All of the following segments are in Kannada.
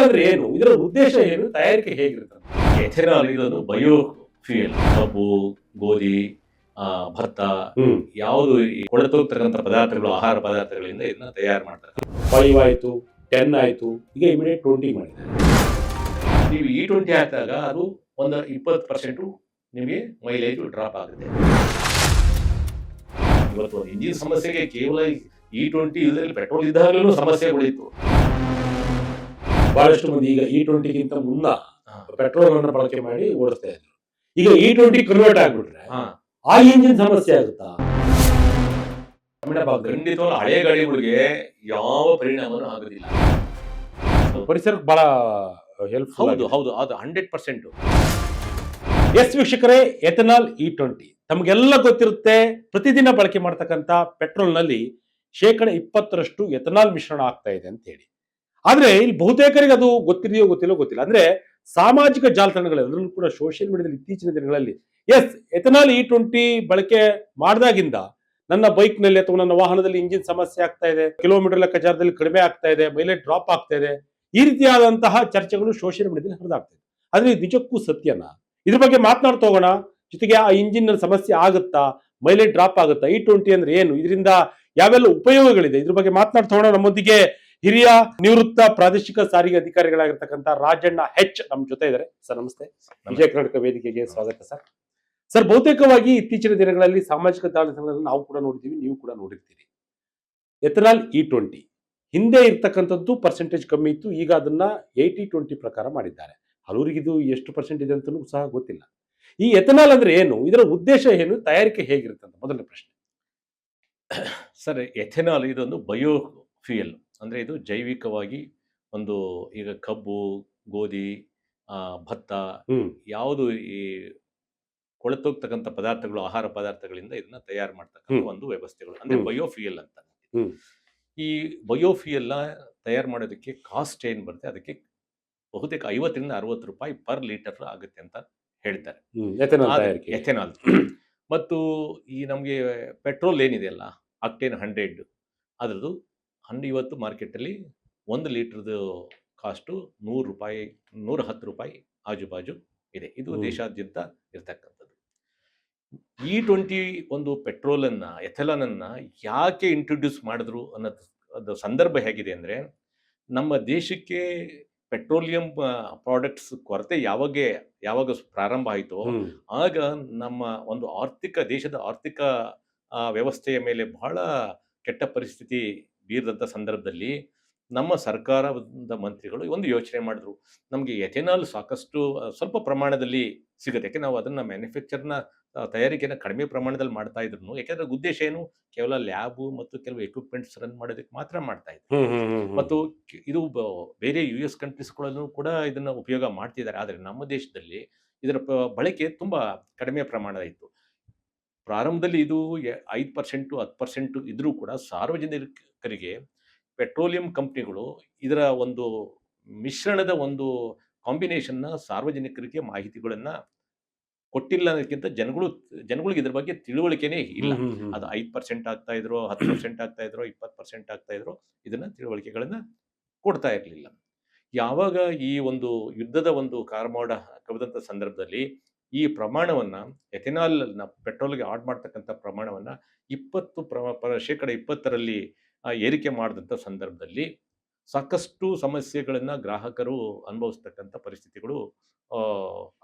ಅಂದ್ರೆ ಏನು, ಇದರ ಉದ್ದೇಶ ಏನು, ತಯಾರಿಕೆ ಹೇಗಿರುತ್ತೆ? ಎಥೆನಾಲ್ ಇದೊಂದು ಬಯೋ ಫ್ಯೂಯಲ್. ಕಬ್ಬು, ಗೋಧಿ, ಭತ್ತ, ಯಾವುದು ಈ ಕೊಳೆತೋಗ್ತಕ್ಕಂಥ ಪದಾರ್ಥಗಳು, ಆಹಾರ ಪದಾರ್ಥಗಳಿಂದ ಇದನ್ನ ತಯಾರು ಮಾಡ್ತಾರೆ. 5 ಆಯ್ತು, 10 ಆಯ್ತು, ಈಗ ಇಮಿಡಿಯೇಟ್ 20 ಮಾಡಿದ್ದಾರೆ. ನೀವು E20 ಹಾಕಿದಾಗ ಅದು ಒಂದು 20% ನಿಮಗೆ ಮೈಲೇಜ್ ಡ್ರಾಪ್ ಆಗುತ್ತೆ. ಇವತ್ತು ಒಂದು ಇಂಜಿನ್ ಸಮಸ್ಯೆಗೆ ಕೇವಲ E20 ಇಲ್ಲದೆ ಪೆಟ್ರೋಲ್ ಇದ್ದಾಗಲೂ ಸಮಸ್ಯೆಗಳಿತ್ತು. ಬಹಳಷ್ಟು ಮಂದಿ ಈಗ E20ಗಿಂತ ಮುನ್ನ ಪೆಟ್ರೋಲ್ ಅನ್ನು ಬಳಕೆ ಮಾಡಿ ಓಡಿಸ್ತಾ ಇದ್ರು. ಈಗ E20 ಕನ್ವರ್ಟ್ ಆಗ್ಬಿಟ್ರೆ ಆ ಇಂಜಿನ್ ಸಮಸ್ಯೆ ಆಗುತ್ತಾ? ಖಂಡಿತವಾಗ್ಲೂ ಹಳೆ ಗಾಡಿಗಳಿಗೆ ಯಾವ ಪರಿಣಾಮನೂ ಆಗೋದಿಲ್ಲ. ಪರಿಸರಕ್ಕೆ ಬಹಳ ಹೆಲ್ಪ್ಫುಲ್. ಹೌದು, ಅದು 100%. ಎಸ್ ವೀಕ್ಷಕರೇ, ಎಥೆನಾಲ್ E20 ತಮಗೆಲ್ಲ ಗೊತ್ತಿರುತ್ತೆ. ಪ್ರತಿದಿನ ಬಳಕೆ ಮಾಡ್ತಕ್ಕಂಥ ಪೆಟ್ರೋಲ್ ನಲ್ಲಿ 20% ಎಥೆನಾಲ್ ಮಿಶ್ರಣ ಆಗ್ತಾ ಇದೆ ಅಂತ ಹೇಳಿ. ಆದ್ರೆ ಇಲ್ಲಿ ಬಹುತೇಕರಿಗೆ ಅದು ಗೊತ್ತಿದೆಯೋ ಗೊತ್ತಿಲ್ಲ. ಅಂದ್ರೆ ಸಾಮಾಜಿಕ ಜಾಲತಾಣಗಳಲ್ಲಿ, ಅದರಲ್ಲೂ ಕೂಡ ಸೋಷಿಯಲ್ ಮೀಡಿಯಾದಲ್ಲಿ ಇತ್ತೀಚಿನ ದಿನಗಳಲ್ಲಿ ಎಥೆನಾಲ್ E20 ಬಳಕೆ ಮಾಡಿದಾಗಿಂದ ನನ್ನ ಬೈಕ್ ನಲ್ಲಿ ಅಥವಾ ನನ್ನ ವಾಹನದಲ್ಲಿ ಇಂಜಿನ್ ಸಮಸ್ಯೆ ಆಗ್ತಾ ಇದೆ, ಕಿಲೋಮೀಟರ್ ಲೆಕ್ಕಾಚಾರದಲ್ಲಿ ಕಡಿಮೆ ಆಗ್ತಾ ಇದೆ, ಮೈಲೇಜ್ ಡ್ರಾಪ್ ಆಗ್ತಾ ಇದೆ, ಈ ರೀತಿಯಾದಂತಹ ಚರ್ಚೆಗಳು ಸೋಷಿಯಲ್ ಮೀಡಿಯಾದಲ್ಲಿ ಹರಿದಾಗ್ತಾ ಇದೆ. ಆದ್ರೆ ಇದು ನಿಜಕ್ಕೂ ಸತ್ಯನಾ? ಇದ್ರ ಬಗ್ಗೆ ಮಾತನಾಡ್ತಾ ಹೋಗೋಣ. ಜೊತೆಗೆ ಆ ಇಂಜಿನ್ ನಲ್ಲಿ ಸಮಸ್ಯೆ ಆಗುತ್ತಾ, ಮೈಲೇಜ್ ಡ್ರಾಪ್ ಆಗುತ್ತಾ, E20 ಅಂದ್ರೆ ಏನು, ಇದರಿಂದ ಯಾವೆಲ್ಲ ಉಪಯೋಗಗಳಿದೆ, ಇದ್ರ ಬಗ್ಗೆ ಮಾತನಾಡ್ತಾ ಹೋಗೋಣ. ನಮ್ಮೊಂದಿಗೆ ಹಿರಿಯ ನಿವೃತ್ತ ಪ್ರಾದೇಶಿಕ ಸಾರಿಗೆ ಅಧಿಕಾರಿಗಳಾಗಿರ್ತಕ್ಕಂಥ ರಾಜಣ್ಣ ಹೆಚ್ ನಮ್ಮ ಜೊತೆ ಇದ್ದಾರೆ. ಸರ್ ನಮಸ್ತೆ. ವಿಜಯ ಕರ್ನಾಟಕ ವೇದಿಕೆಗೆ ಸ್ವಾಗತ ಸರ್. ಸರ್, ಬಹುತೇಕವಾಗಿ ಇತ್ತೀಚಿನ ದಿನಗಳಲ್ಲಿ ಸಾಮಾಜಿಕ ಜಾಲತಾಣಗಳಲ್ಲಿ ನಾವು ಕೂಡ ನೋಡಿದ್ದೀವಿ, ನೀವು ಕೂಡ ನೋಡಿರ್ತೀರಿ. ಎಥೆನಾಲ್ E20 ಹಿಂದೆ ಇರ್ತಕ್ಕಂಥದ್ದು ಪರ್ಸೆಂಟೇಜ್ ಕಮ್ಮಿ ಇತ್ತು, ಈಗ ಅದನ್ನ 80-20 ಪ್ರಕಾರ ಮಾಡಿದ್ದಾರೆ. ಹಲವರಿಗೆ ಇದು ಎಷ್ಟು ಪರ್ಸೆಂಟ್ ಇದೆ ಅಂತಲೂ ಸಹ ಗೊತ್ತಿಲ್ಲ. ಈ ಎಥೆನಾಲ್ ಅಂದ್ರೆ ಏನು, ಇದರ ಉದ್ದೇಶ ಏನು, ತಯಾರಿಕೆ ಹೇಗಿರುತ್ತೆ ಅಂತ ಮೊದಲನೇ ಪ್ರಶ್ನೆ. ಸರ್, ಎಥೆನಾಲ್ ಇದೊಂದು ಬಯೋ ಫ್ಯೂಯಲ್. ಅಂದ್ರೆ ಇದು ಜೈವಿಕವಾಗಿ ಒಂದು, ಈಗ ಕಬ್ಬು, ಗೋಧಿ, ಭತ್ತ, ಯಾವುದು ಈ ಕೊಳೆತೋಗ್ತಕ್ಕಂಥ ಪದಾರ್ಥಗಳು, ಆಹಾರ ಪದಾರ್ಥಗಳಿಂದ ಇದನ್ನ ತಯಾರು ಮಾಡ್ತಕ್ಕಂಥ ಒಂದು ವ್ಯವಸ್ಥೆಗಳು, ಅಂದ್ರೆ ಬಯೋಫ್ಯೂಯಲ್ ಅಂತ. ಈ ಬಯೋಫ್ಯೂಯಲ್ನ ತಯಾರು ಮಾಡೋದಕ್ಕೆ ಕಾಸ್ಟ್ ಏನ್ ಬರುತ್ತೆ, ಅದಕ್ಕೆ ಬಹುತೇಕ 50 ರಿಂದ 60 ರೂಪಾಯಿ ಪರ್ ಲೀಟರ್ ಆಗುತ್ತೆ ಅಂತ ಹೇಳ್ತಾರೆ ಎಥೆನಾಲ್. ಮತ್ತು ಈ ನಮಗೆ ಪೆಟ್ರೋಲ್ ಏನಿದೆಯಲ್ಲ, ಆಕ್ಟೇನ್ 100, ಅದ್ರದ್ದು ಇವತ್ತು ಮಾರ್ಕೆಟಲ್ಲಿ 1 ಲೀಟರ್ದು ಕಾಸ್ಟು 100 ರೂಪಾಯಿ, 110 ರೂಪಾಯಿ ಆಜುಬಾಜು ಇದೆ. ಇದು ದೇಶಾದ್ಯಂತ ಇರ್ತಕ್ಕಂಥದ್ದು. E20 ಒಂದು ಎಥೆನಾಲ್ ಅನ್ನ ಯಾಕೆ ಇಂಟ್ರೊಡ್ಯೂಸ್ ಮಾಡಿದ್ರು ಅನ್ನೋದು ಸಂದರ್ಭ ಹೇಗಿದೆ ಅಂದ್ರೆ, ನಮ್ಮ ದೇಶಕ್ಕೆ ಪೆಟ್ರೋಲಿಯಂ ಪ್ರಾಡಕ್ಟ್ಸ್ ಕೊರತೆ ಯಾವಾಗ ಪ್ರಾರಂಭ ಆಯಿತೋ, ಆಗ ನಮ್ಮ ಒಂದು ದೇಶದ ಆರ್ಥಿಕ ವ್ಯವಸ್ಥೆಯ ಮೇಲೆ ಬಹಳ ಕೆಟ್ಟ ಪರಿಸ್ಥಿತಿ ಬೀರದಂಥ ಸಂದರ್ಭದಲ್ಲಿ ನಮ್ಮ ಸರ್ಕಾರದ ಮಂತ್ರಿಗಳು ಒಂದು ಯೋಚನೆ ಮಾಡಿದ್ರು. ನಮಗೆ ಎಥೆನಾಲ್ ಸಾಕಷ್ಟು ಸ್ವಲ್ಪ ಪ್ರಮಾಣದಲ್ಲಿ ಸಿಗುತ್ತೆ, ಯಾಕೆ ನಾವು ಅದನ್ನ ಮ್ಯಾನುಫ್ಯಾಕ್ಚರ್ನ ತಯಾರಿಕೆನ ಕಡಿಮೆ ಪ್ರಮಾಣದಲ್ಲಿ ಮಾಡ್ತಾ ಇದ್ರು. ಯಾಕೆಂದ್ರೆ ಉದ್ದೇಶ ಏನು, ಕೇವಲ ಲ್ಯಾಬ್ ಮತ್ತು ಕೆಲವು ಎಕ್ವಿಪ್ಮೆಂಟ್ಸ್ ರನ್ ಮಾಡೋದಕ್ಕೆ ಮಾತ್ರ ಮಾಡ್ತಾ ಇದ್ರು. ಮತ್ತು ಇದು ಬೇರೆ US ಕಂಟ್ರೀಸ್ಗಳಲ್ಲೂ ಕೂಡ ಇದನ್ನ ಉಪಯೋಗ ಮಾಡ್ತಿದ್ದಾರೆ. ಆದರೆ ನಮ್ಮ ದೇಶದಲ್ಲಿ ಇದರ ಬಳಕೆ ತುಂಬಾ ಕಡಿಮೆ ಪ್ರಮಾಣದ ಇತ್ತು. ಪ್ರಾರಂಭದಲ್ಲಿ ಇದು 5% 10% ಇದ್ರೂ ಕೂಡ ಸಾರ್ವಜನಿಕರಿಗೆ ಪೆಟ್ರೋಲಿಯಂ ಕಂಪ್ನಿಗಳು ಇದರ ಒಂದು ಮಿಶ್ರಣದ ಒಂದು ಕಾಂಬಿನೇಷನ್ನ ಸಾರ್ವಜನಿಕರಿಗೆ ಮಾಹಿತಿಗಳನ್ನ ಕೊಟ್ಟಿಲ್ಲ ಅನ್ನೋದಕ್ಕಿಂತ ಜನಗಳಿಗೆ ಇದ್ರ ಬಗ್ಗೆ ತಿಳುವಳಿಕೆನೇ ಇಲ್ಲ. ಅದು 5% ಆಗ್ತಾ ಇದ್ರು, 10% ಆಗ್ತಾ ಇದ್ರು, 20% ಆಗ್ತಾ ಇದ್ರು, ಇದನ್ನ ತಿಳುವಳಿಕೆಗಳನ್ನ ಕೊಡ್ತಾ ಇರಲಿಲ್ಲ. ಯಾವಾಗ ಈ ಒಂದು ಯುದ್ಧದ ಒಂದು ಕಾರ್ಮೋಡ ಕವಿದಂತ ಸಂದರ್ಭದಲ್ಲಿ ಈ ಪ್ರಮಾಣವನ್ನ, ಎಥೆನಾಲ್ ಪೆಟ್ರೋಲ್ಗೆ ಆಡ್ ಮಾಡ್ತಕ್ಕಂಥ ಪ್ರಮಾಣವನ್ನ 20% ಏರಿಕೆ ಮಾಡಿದಂಥ ಸಂದರ್ಭದಲ್ಲಿ ಸಾಕಷ್ಟು ಸಮಸ್ಯೆಗಳನ್ನ ಗ್ರಾಹಕರು ಅನುಭವಿಸ್ತಕ್ಕಂಥ ಪರಿಸ್ಥಿತಿಗಳು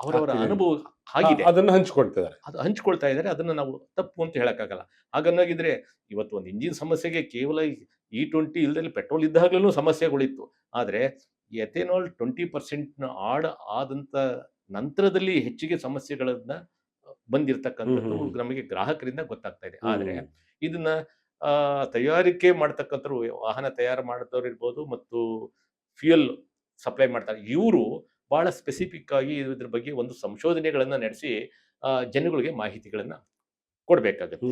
ಅವರವರ ಅನುಭವ ಆಗಿದೆ. ಅದನ್ನು ಹಂಚ್ಕೊಳ್ತಾ ಇದ್ದಾರೆ. ಅದನ್ನ ನಾವು ತಪ್ಪು ಅಂತ ಹೇಳಕ್ಕಾಗಲ್ಲ. ಹಾಗನ್ನಾಗಿದ್ರೆ ಇವತ್ತು ಒಂದು ಇಂಜಿನ್ ಸಮಸ್ಯೆಗೆ ಕೇವಲ E20 ಇಲ್ಲದೆ ಪೆಟ್ರೋಲ್ ಇದ್ದಾಗಲೂ ಸಮಸ್ಯೆಗಳಿತ್ತು. ಆದ್ರೆ ಎಥೆನಾಲ್ 20% ಆಡ್ ಆದಂತ ನಂತರದಲ್ಲಿ ಹೆಚ್ಚಿಗೆ ಸಮಸ್ಯೆಗಳನ್ನ ಬಂದಿರತಕ್ಕಂಥದ್ದು ನಮಗೆ ಗ್ರಾಹಕರಿಂದ ಗೊತ್ತಾಗ್ತಾ ಇದೆ. ಆದ್ರೆ ಇದನ್ನ ತಯಾರಿಕೆ ಮಾಡ್ತಕ್ಕಂಥವ್ರು, ವಾಹನ ತಯಾರು ಮಾಡಿದವ್ರು ಇರ್ಬೋದು ಮತ್ತು ಫ್ಯೂಯಲ್ ಸಪ್ಲೈ ಮಾಡ್ತಾರೆ, ಇವರು ಬಹಳ ಸ್ಪೆಸಿಫಿಕ್ ಆಗಿ ಇದ್ರ ಬಗ್ಗೆ ಒಂದು ಸಂಶೋಧನೆಗಳನ್ನ ನಡೆಸಿ ಜನಗಳಿಗೆ ಮಾಹಿತಿಗಳನ್ನ ಕೊಡ್ಬೇಕಾಗತ್ತೆ.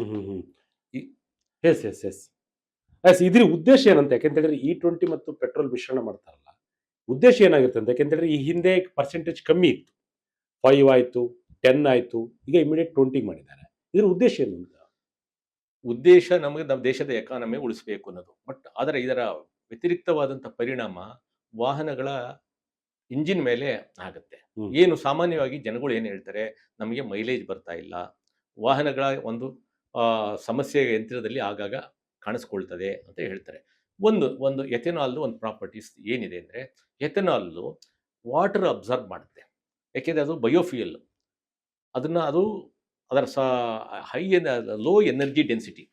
ಇದ್ರ ಉದ್ದೇಶ ಏನಂತ, ಯಾಕೆಂತಂದ್ರೆ E20 ಮತ್ತು ಪೆಟ್ರೋಲ್ ಮಿಶ್ರಣ ಮಾಡ್ತಾರಲ್ಲ, ಉದ್ದೇಶ ಏನಾಗುತ್ತೆ ಅಂತ, ಯಾಕೆಂತಂದ್ರೆ ಈ ಹಿಂದೆ ಪರ್ಸೆಂಟೇಜ್ ಕಮ್ಮಿ ಇತ್ತು, 5 ಆಯ್ತು, 10 ಆಯ್ತು, ಈಗ ಇಮಿಡಿಯೇಟ್ 20 ಮಾಡಿದ್ದಾರೆ. ಇದ್ರ ಉದ್ದೇಶ ಏನು ಅಂತ? ಉದ್ದೇಶ ನಮಗೆ ನಮ್ಮ ದೇಶದ ಎಕಾನಮಿ ಉಳಿಸಬೇಕು ಅನ್ನೋದು. ಬಟ್ ಆದರೆ ಇದರ ವ್ಯತಿರಿಕ್ತವಾದಂಥ ಪರಿಣಾಮ ವಾಹನಗಳ ಇಂಜಿನ್ ಮೇಲೆ ಆಗುತ್ತೆ. ಹ್ಮ್. ಏನು ಸಾಮಾನ್ಯವಾಗಿ ಜನಗಳು ಏನು ಹೇಳ್ತಾರೆ, ನಮಗೆ ಮೈಲೇಜ್ ಬರ್ತಾ ಇಲ್ಲ, ವಾಹನಗಳ ಒಂದು ಸಮಸ್ಯೆ ಯಂತ್ರದಲ್ಲಿ ಆಗಾಗ ಕಾಣಿಸ್ಕೊಳ್ತದೆ ಅಂತ ಹೇಳ್ತಾರೆ. ಒಂದು ಒಂದು ಎಥೆನಾಲ್ದು ಒಂದು ಪ್ರಾಪರ್ಟೀಸ್ ಏನಿದೆ ಅಂದರೆ, ಎಥೆನಾಲು ವಾಟರ್ ಅಬ್ಸರ್ವ್ ಮಾಡುತ್ತೆ. ಯಾಕೆಂದರೆ ಅದು ಬಯೋಫ್ಯೂಯಲ್. ಅದು ಅದರ ಲೋ ಎನರ್ಜಿ ಡೆನ್ಸಿಟಿ.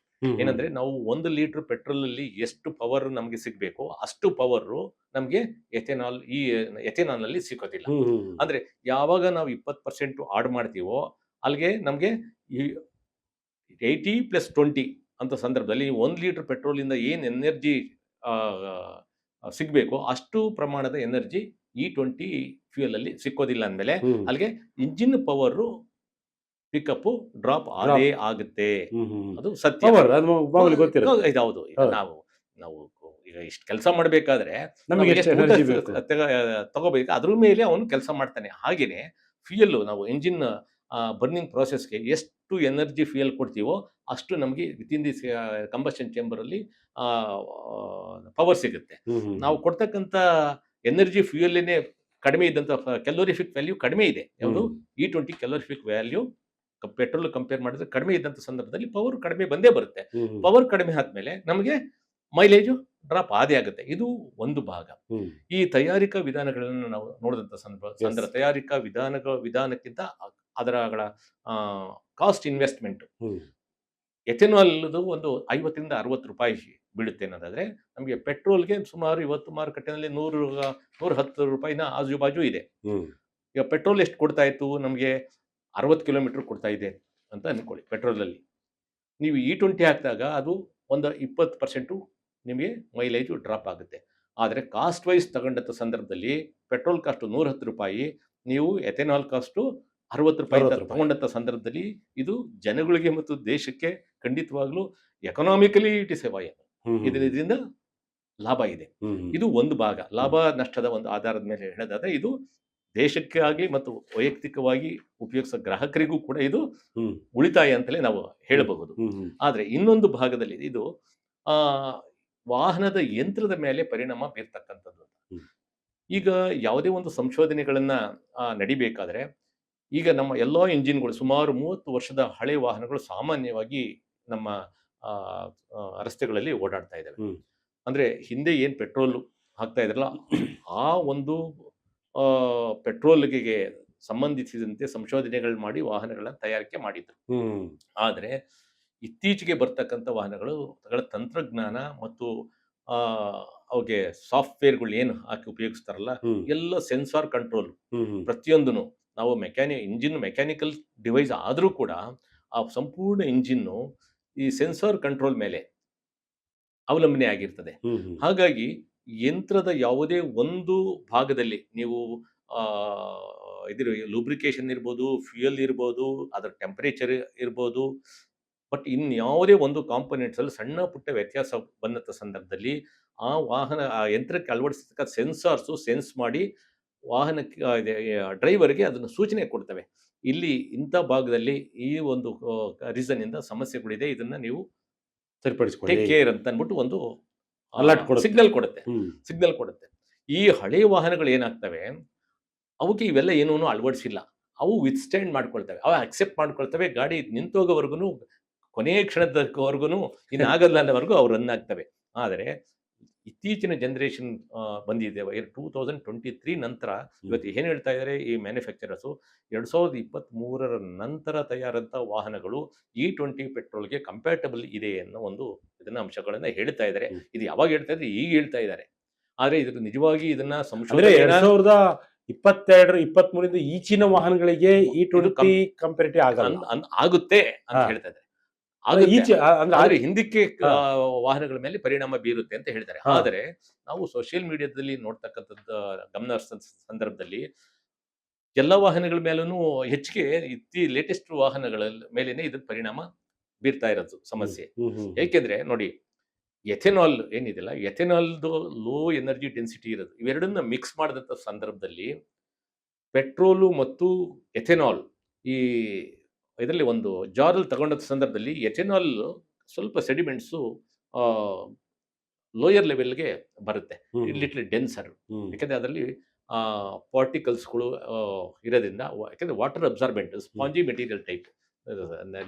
ಏನಂದ್ರೆ ನಾವು 1 ಲೀಟರ್ ಪೆಟ್ರೋಲಲ್ಲಿ ಎಷ್ಟು ಪವರ್ ನಮಗೆ ಸಿಗಬೇಕೋ ಅಷ್ಟು ಪವರು ನಮಗೆ ಎಥೆನಾಲ್ ನಲ್ಲಿ ಸಿಗೋದಿಲ್ಲ. ಅಂದ್ರೆ ಯಾವಾಗ ನಾವು 20% ಆಡ್ ಮಾಡ್ತೀವೋ ಅಲ್ಲಿಗೆ ನಮಗೆ 80+20 ಅಂತ ಸಂದರ್ಭದಲ್ಲಿ 1 ಲೀಟರ್ ಪೆಟ್ರೋಲ್ ಇಂದ ಏನು ಎನರ್ಜಿ ಸಿಗಬೇಕೋ ಅಷ್ಟು ಪ್ರಮಾಣದ ಎನರ್ಜಿ E20 ಫ್ಯೂಯಲ್ ಅಲ್ಲಿ ಸಿಕ್ಕೋದಿಲ್ಲ ಅಂದಮೇಲೆ ಅಲ್ಲಿಗೆ ಇಂಜಿನ್ ಪವರ್ ಪಿಕಪ್ ಡ್ರಾಪ್ ಆಗೇ ಆಗುತ್ತೆ. ಅದು ಸತ್ಯ. ಹೌದು. ನಾವು ನಾವು ಈಗ ಇಷ್ಟು ಕೆಲಸ ಮಾಡಬೇಕಾದ್ರೆ ನಮಗೆ ಎಷ್ಟು ಎನರ್ಜಿ ಬೇಕು ತಗೋಬೇಕು, ಅದ್ರ ಮೇಲೆ ಅವನು ಕೆಲಸ ಮಾಡ್ತಾನೆ. ಹಾಗೇನೆ ಫ್ಯೂಯಲ್ ನಾವು ಇಂಜಿನ್ ಬರ್ನಿಂಗ್ ಪ್ರಾಸೆಸ್ಗೆ ಎಷ್ಟು ಎನರ್ಜಿ ಫ್ಯೂಯಲ್ ಕೊಡ್ತೀವೋ ಅಷ್ಟು ನಮಗೆ ವಿತಿನ್ ದಿ ಕಂಬಷನ್ ಚೇಂಬರ್ ಅಲ್ಲಿ ಪವರ್ ಸಿಗುತ್ತೆ. ನಾವು ಕೊಡ್ತಕ್ಕಂಥ ಎನರ್ಜಿ ಫ್ಯೂಯಲ್ನೇ ಕಡಿಮೆ ಇದ್ದಂಥ ಕ್ಯಾಲೋರಿಫಿಕ್ ವ್ಯಾಲ್ಯೂ ಕಡಿಮೆ ಇದೆ. ಯಾವುದು E20 calorific value petrol compare ಮಾಡಿದ್ರೆ ಕಡಿಮೆ ಇದ್ದಂಥ ಸಂದರ್ಭದಲ್ಲಿ ಪವರ್ ಕಡಿಮೆ ಬಂದೇ ಬರುತ್ತೆ. ಪವರ್ ಕಡಿಮೆ ಆದ್ಮೇಲೆ ನಮಗೆ ಮೈಲೇಜು ಡ್ರಾಪ್ ಆದೇ ಆಗುತ್ತೆ. ಇದು ಒಂದು ಭಾಗ. ಈ ತಯಾರಿಕಾ ವಿಧಾನಗಳನ್ನು ನಾವು ನೋಡಿದಂಥ ಸಂದರ್ಭ ತಯಾರಿಕಾ ವಿಧಾನಕ್ಕಿಂತ ಅದರ ಕಾಸ್ಟ್ ಇನ್ವೆಸ್ಟ್ಮೆಂಟ್ ಎಥೆನಾಲ್ ಒಂದು 50 ರಿಂದ 60 ರೂಪಾಯಿ ಬೀಳುತ್ತೆ ಅನ್ನೋದಾದ್ರೆ, ನಮಗೆ ಪೆಟ್ರೋಲ್ಗೆ ಸುಮಾರು ಇವತ್ತು ಮಾರುಕಟ್ಟೆನಲ್ಲಿ 110 ರೂಪಾಯಿನ ಆಜುಬಾಜು ಇದೆ. ಈಗ ಪೆಟ್ರೋಲ್ ಎಷ್ಟು ಕೊಡ್ತಾ ಇತ್ತು ನಮಗೆ, 60 ಕಿಲೋಮೀಟರ್ ಕೊಡ್ತಾ ಇದೆ ಅಂತ ಅನ್ಕೊಳ್ಳಿ. ಪೆಟ್ರೋಲಲ್ಲಿ ನೀವು E20 ಹಾಕಿದಾಗ ಅದು ಒಂದು 20% ನಿಮಗೆ ಮೈಲೇಜು ಡ್ರಾಪ್ ಆಗುತ್ತೆ. ಆದರೆ ಕಾಸ್ಟ್ ವೈಸ್ ತಗೊಂಡಂಥ ಸಂದರ್ಭದಲ್ಲಿ ಪೆಟ್ರೋಲ್ ಕಾಸ್ಟು 110 ರೂಪಾಯಿ, ನೀವು ಎಥೆನಾಲ್ ಕಾಸ್ಟು 60 ರೂಪಾಯಿ ತಗೊಂಡಂಥ ಸಂದರ್ಭದಲ್ಲಿ ಇದು ಜನಗಳಿಗೆ ಮತ್ತು ದೇಶಕ್ಕೆ ಖಂಡಿತವಾಗ್ಲೂ economically it is a why. ಇದರಿಂದ ಲಾಭ ಇದೆ. ಇದು ಒಂದು ಭಾಗ. ಲಾಭ ನಷ್ಟದ ಒಂದು ಆಧಾರದ ಮೇಲೆ ಹೇಳೋದಾದ್ರೆ ಇದು ದೇಶಕ್ಕೆ ಆಗಲಿ ಮತ್ತು ವೈಯಕ್ತಿಕವಾಗಿ ಉಪಯೋಗಿಸೋ ಗ್ರಾಹಕರಿಗೂ ಕೂಡ ಇದು ಉಳಿತಾಯ ಅಂತಲೇ ನಾವು ಹೇಳಬಹುದು. ಆದರೆ ಇನ್ನೊಂದು ಭಾಗದಲ್ಲಿ ಇದು ವಾಹನದ ಯಂತ್ರದ ಮೇಲೆ ಪರಿಣಾಮ ಬೀರ್ತಕ್ಕಂಥದ್ದು. ಈಗ ಯಾವುದೇ ಒಂದು ಸಂಶೋಧನೆಗಳನ್ನ ನಡಿಬೇಕಾದ್ರೆ, ಈಗ ನಮ್ಮ ಎಲ್ಲಾ ಇಂಜಿನ್ಗಳು ಸುಮಾರು 30 ವರ್ಷದ ಹಳೆ ವಾಹನಗಳು ಸಾಮಾನ್ಯವಾಗಿ ನಮ್ಮ ರಸ್ತೆಗಳಲ್ಲಿ ಓಡಾಡ್ತಾ ಇದ್ದಾವೆ. ಅಂದ್ರೆ ಹಿಂದೆ ಏನ್ ಪೆಟ್ರೋಲ್ ಹಾಕ್ತಾ ಇದ್ರಲ್ಲ, ಆ ಒಂದು ಪೆಟ್ರೋಲ್ಗೆ ಸಂಬಂಧಿಸಿದಂತೆ ಸಂಶೋಧನೆಗಳು ಮಾಡಿ ವಾಹನಗಳನ್ನ ತಯಾರಿಕೆ ಮಾಡಿದ್ರು. ಆದರೆ ಇತ್ತೀಚೆಗೆ ಬರ್ತಕ್ಕಂಥ ವಾಹನಗಳು ತಂತ್ರಜ್ಞಾನ ಮತ್ತು ಅವುಗೆ ಸಾಫ್ಟ್ವೇರ್ಗಳು ಏನು ಹಾಕಿ ಉಪಯೋಗಿಸ್ತಾರಲ್ಲ, ಎಲ್ಲ ಸೆನ್ಸಾರ್ ಕಂಟ್ರೋಲ್. ಪ್ರತಿಯೊಂದನ್ನು ನಾವು ಇಂಜಿನ್ ಮೆಕ್ಯಾನಿಕಲ್ ಡಿವೈಸ್ ಆದರೂ ಕೂಡ ಆ ಸಂಪೂರ್ಣ ಇಂಜಿನ್ನು ಈ ಸೆನ್ಸಾರ್ ಕಂಟ್ರೋಲ್ ಮೇಲೆ ಅವಲಂಬನೆ ಆಗಿರ್ತದೆ. ಹಾಗಾಗಿ ಯಂತ್ರದ ಯಾವುದೇ ಒಂದು ಭಾಗದಲ್ಲಿ ನೀವು ಲೂಬ್ರಿಕೇಶನ್ ಇರ್ಬೋದು, ಫ್ಯೂಯಲ್ ಇರ್ಬೋದು, ಅದರ ಟೆಂಪರೇಚರ್ ಇರ್ಬೋದು, ಬಟ್ ಇನ್ಯಾವುದೇ ಒಂದು ಕಾಂಪೊನೆಂಟ್ಸ್ ಅಲ್ಲಿ ಸಣ್ಣ ಪುಟ್ಟ ವ್ಯತ್ಯಾಸ ಬಂದಂಥ ಸಂದರ್ಭದಲ್ಲಿ ಆ ಯಂತ್ರಕ್ಕೆ ಅಳವಡಿಸತಕ್ಕ ಸೆನ್ಸಾರ್ಸು ಸೆನ್ಸ್ ಮಾಡಿ ವಾಹನಕ್ಕೆ ಡ್ರೈವರ್ಗೆ ಅದನ್ನು ಸೂಚನೆ ಕೊಡ್ತವೆ. ಇಲ್ಲಿ ಇಂಥ ಭಾಗದಲ್ಲಿ ಈ ಒಂದು ರೀಸನ್ ಇಂದ ಸಮಸ್ಯೆಗಳಿದೆ, ಇದನ್ನ ನೀವು ಸರಿಪಡಿಸಿಕೊಳ್ಳಿ, ಟೇಕ್ ಕೇರ್ ಅಂತ ಅಂದ್ಬಿಟ್ಟು ಒಂದು ಸಿಗ್ನಲ್ ಕೊಡುತ್ತೆ. ಈ ಹಳೆ ವಾಹನಗಳು ಏನಾಗ್ತವೆ, ಅವಕ್ಕೆ ಇವೆಲ್ಲ ಏನೂ ಅಳವಡಿಸಿಲ್ಲ. ಅವು ವಿತ್ಸ್ಟ್ಯಾಂಡ್ ಮಾಡ್ಕೊಳ್ತವೆ, ಅವು ಅಕ್ಸೆಪ್ಟ್ ಮಾಡ್ಕೊಳ್ತವೆ. ಗಾಡಿ ನಿಂತೋಗೋವರೆಗೂ, ಕೊನೆಯ ಕ್ಷಣದವರೆಗೂ ಇನ್ನಾಗಲ್ಲ ಅನ್ನೋವರೆಗೂ ಅವು ರನ್ ಆಗ್ತವೆ. ಆದರೆ ಇತ್ತೀಚಿನ ಜನರೇಷನ್ ಬಂದಿದೆ 2023 ನಂತರ ಇವತ್ತು ಏನು ಹೇಳ್ತಾ ಇದ್ದಾರೆ ಈ ಮ್ಯಾನುಫ್ಯಾಕ್ಚರರ್ಸು, 2023 ನಂತರ ತಯಾರಂಥ ವಾಹನಗಳು E20 ಪೆಟ್ರೋಲ್ಗೆ ಕಂಪ್ಯಾಟಬಲ್ ಇದೆ ಅನ್ನೋ ಒಂದು ಇದನ್ನ ಅಂಶಗಳನ್ನ ಹೇಳ್ತಾ ಇದ್ದಾರೆ. ಇದು ಯಾವಾಗ ಹೇಳ್ತಾ ಇದ್ದಾರೆ, ಈಗ ಹೇಳ್ತಾ ಇದ್ದಾರೆ. ಆದ್ರೆ ಇದು ನಿಜವಾಗಿ ಇದನ್ನ ಸಂಶೋಧನೆ 2022-23 ಈಚಿನ ವಾಹನಗಳಿಗೆ E20 ಕಂಪೇರಿಟಿವ್ ಆಗುತ್ತೆ ಅಂತ ಹೇಳ್ತಾ ಇದ್ದಾರೆ. ಆದ್ರೆ ಹಿಂದಕ್ಕೆ ವಾಹನಗಳ ಮೇಲೆ ಪರಿಣಾಮ ಬೀರುತ್ತೆ ಅಂತ ಹೇಳ್ತಾರೆ. ಆದರೆ ನಾವು ಸೋಷಿಯಲ್ ಮೀಡಿಯಾದಲ್ಲಿ ನೋಡ್ತಕ್ಕಂಥದ್ದು ಗಮನ ಸಂದರ್ಭದಲ್ಲಿ ಎಲ್ಲ ವಾಹನಗಳ ಮೇಲೂ ಹೆಚ್ಚಿಗೆ ಲೇಟೆಸ್ಟ್ ವಾಹನಗಳ ಮೇಲೇನೆ ಇದ್ರ ಪರಿಣಾಮ ಬೀರ್ತಾ ಇರೋದು ಸಮಸ್ಯೆ. ಏಕೆಂದ್ರೆ ನೋಡಿ, ಎಥೆನಾಲ್ ಏನಿದೆಯಲ್ಲ, ಎಥೆನಾಲ್ದು ಲೋ ಎನರ್ಜಿ ಡೆನ್ಸಿಟಿ ಇರೋದು, ಇವೆರಡನ್ನ ಮಿಕ್ಸ್ ಮಾಡಿದಂಥ ಸಂದರ್ಭದಲ್ಲಿ ಪೆಟ್ರೋಲು ಮತ್ತು ಎಥೆನಾಲ್ ಈ ಇದರಲ್ಲಿ ಒಂದು ಜಾರಲ್ಲಿ ತಗೊಂಡಂಥ ಸಂದರ್ಭದಲ್ಲಿ ಎಥೆನಾಲ್ ಸ್ವಲ್ಪ ಸೆಡಿಮೆಂಟ್ಸು ಲೋಯರ್ ಲೆವೆಲ್ಗೆ ಬರುತ್ತೆ, ಲಿಟ್ಲ್ ಡೆನ್ಸರ್. ಯಾಕಂದ್ರೆ ಅದರಲ್ಲಿ ಪಾರ್ಟಿಕಲ್ಸ್ಗಳು ಇರೋದ್ರಿಂದ ಯಾಕಂದ್ರೆ water absorbent spongy material type,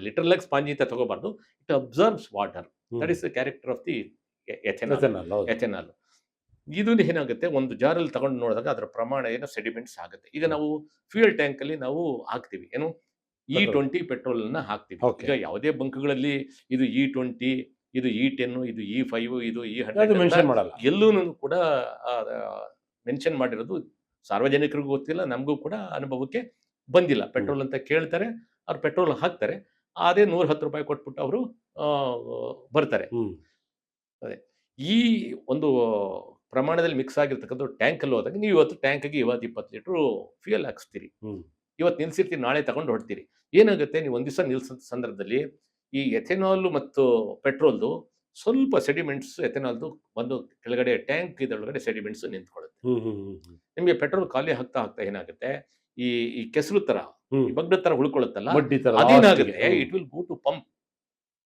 literal ಆಗಿ ಸ್ಪಾಂಜಿ ಅಂತ ತಗೋಬಾರ್ದು, it absorbs water. That is the character of the ethanol. ಇದು ಏನಾಗುತ್ತೆ, ಒಂದು ಜಾರಲ್ಲಿ ತಗೊಂಡು ನೋಡಿದಾಗ ಅದರ ಪ್ರಮಾಣ ಏನೋ ಸೆಡಿಮೆಂಟ್ಸ್ ಆಗುತ್ತೆ. ಈಗ ನಾವು ಫ್ಯೂಯಲ್ ಟ್ಯಾಂಕ್ ಅಲ್ಲಿ ನಾವು ಹಾಕ್ತಿವಿ ಏನು, E20 ಪೆಟ್ರೋಲ್ ಅನ್ನ ಹಾಕ್ತಿವಿ. Okay. ಈಗ ಯಾವುದೇ ಬಂಕ್ಗಳಲ್ಲಿ ಇದು E20, ಇದು E10, ಇದು E5, ಇದು ಅದು E100 ಮೆನ್ಷನ್ ಮಾಡಲ್ಲ. ಎಲ್ಲೂ ಕೂಡ ಮೆನ್ಷನ್ ಮಾಡಿರೋದು ಸಾರ್ವಜನಿಕರಿಗೂ ಗೊತ್ತಿಲ್ಲ, ನಮಗೂ ಕೂಡ ಅನುಭವಕ್ಕೆ ಬಂದಿಲ್ಲ. ಪೆಟ್ರೋಲ್ ಅಂತ ಕೇಳ್ತಾರೆ, ಅವ್ರು ಪೆಟ್ರೋಲ್ ಹಾಕ್ತಾರೆ, ಅದೇ 110 ರೂಪಾಯಿ ಕೊಟ್ಬಿಟ್ಟು ಅವರು ಬರ್ತಾರೆ. ಅದೇ ಈ ಒಂದು ಪ್ರಮಾಣದಲ್ಲಿ ಮಿಕ್ಸ್ ಆಗಿರ್ತಕ್ಕಂಥ ಟ್ಯಾಂಕಲ್ಲಿ ಹೋದಾಗ ನೀವು ಇವತ್ತು ಟ್ಯಾಂಕಿಗೆ 20 ಲೀಟ್ರು ಫ್ಯೂಯಲ್ ಹಾಕ್ಸ್ತೀರಿ, ಇವತ್ತು ನಿಲ್ಸಿರ್ತೀರಿ, ನಾಳೆ ತಗೊಂಡು ಹೊಡ್ತೀರಿ. ಏನಾಗುತ್ತೆ, ನೀವು ಒಂದ್ ದಿವಸ ನಿಲ್ಸೋ ಸಂದರ್ಭದಲ್ಲಿ ಈ ಎಥೆನಾಲ್ ಮತ್ತು ಪೆಟ್ರೋಲ್ದು ಸ್ವಲ್ಪ ಸೆಡಿಮೆಂಟ್ಸ್, ಎಥೆನಾಲ್ದು ಒಂದು ಕೆಳಗಡೆ ಟ್ಯಾಂಕ್ ಇದರೊಳಗಡೆ ಸೆಡಿಮೆಂಟ್ಸ್ ನಿಂತ್ಕೊಳ್ಳುತ್ತೆ. ನಿಮಗೆ ಪೆಟ್ರೋಲ್ ಖಾಲಿ ಆಗ್ತಾ ಏನಾಗುತ್ತೆ, ಈ ಕೆಸರು ತರ ಬಗ್ಡ ತರ ಉಳ್ಕೊಳ್ಳುತ್ತಲ್ಲ, ಅದೇನಾಗುತ್ತೆ, it will go to pump,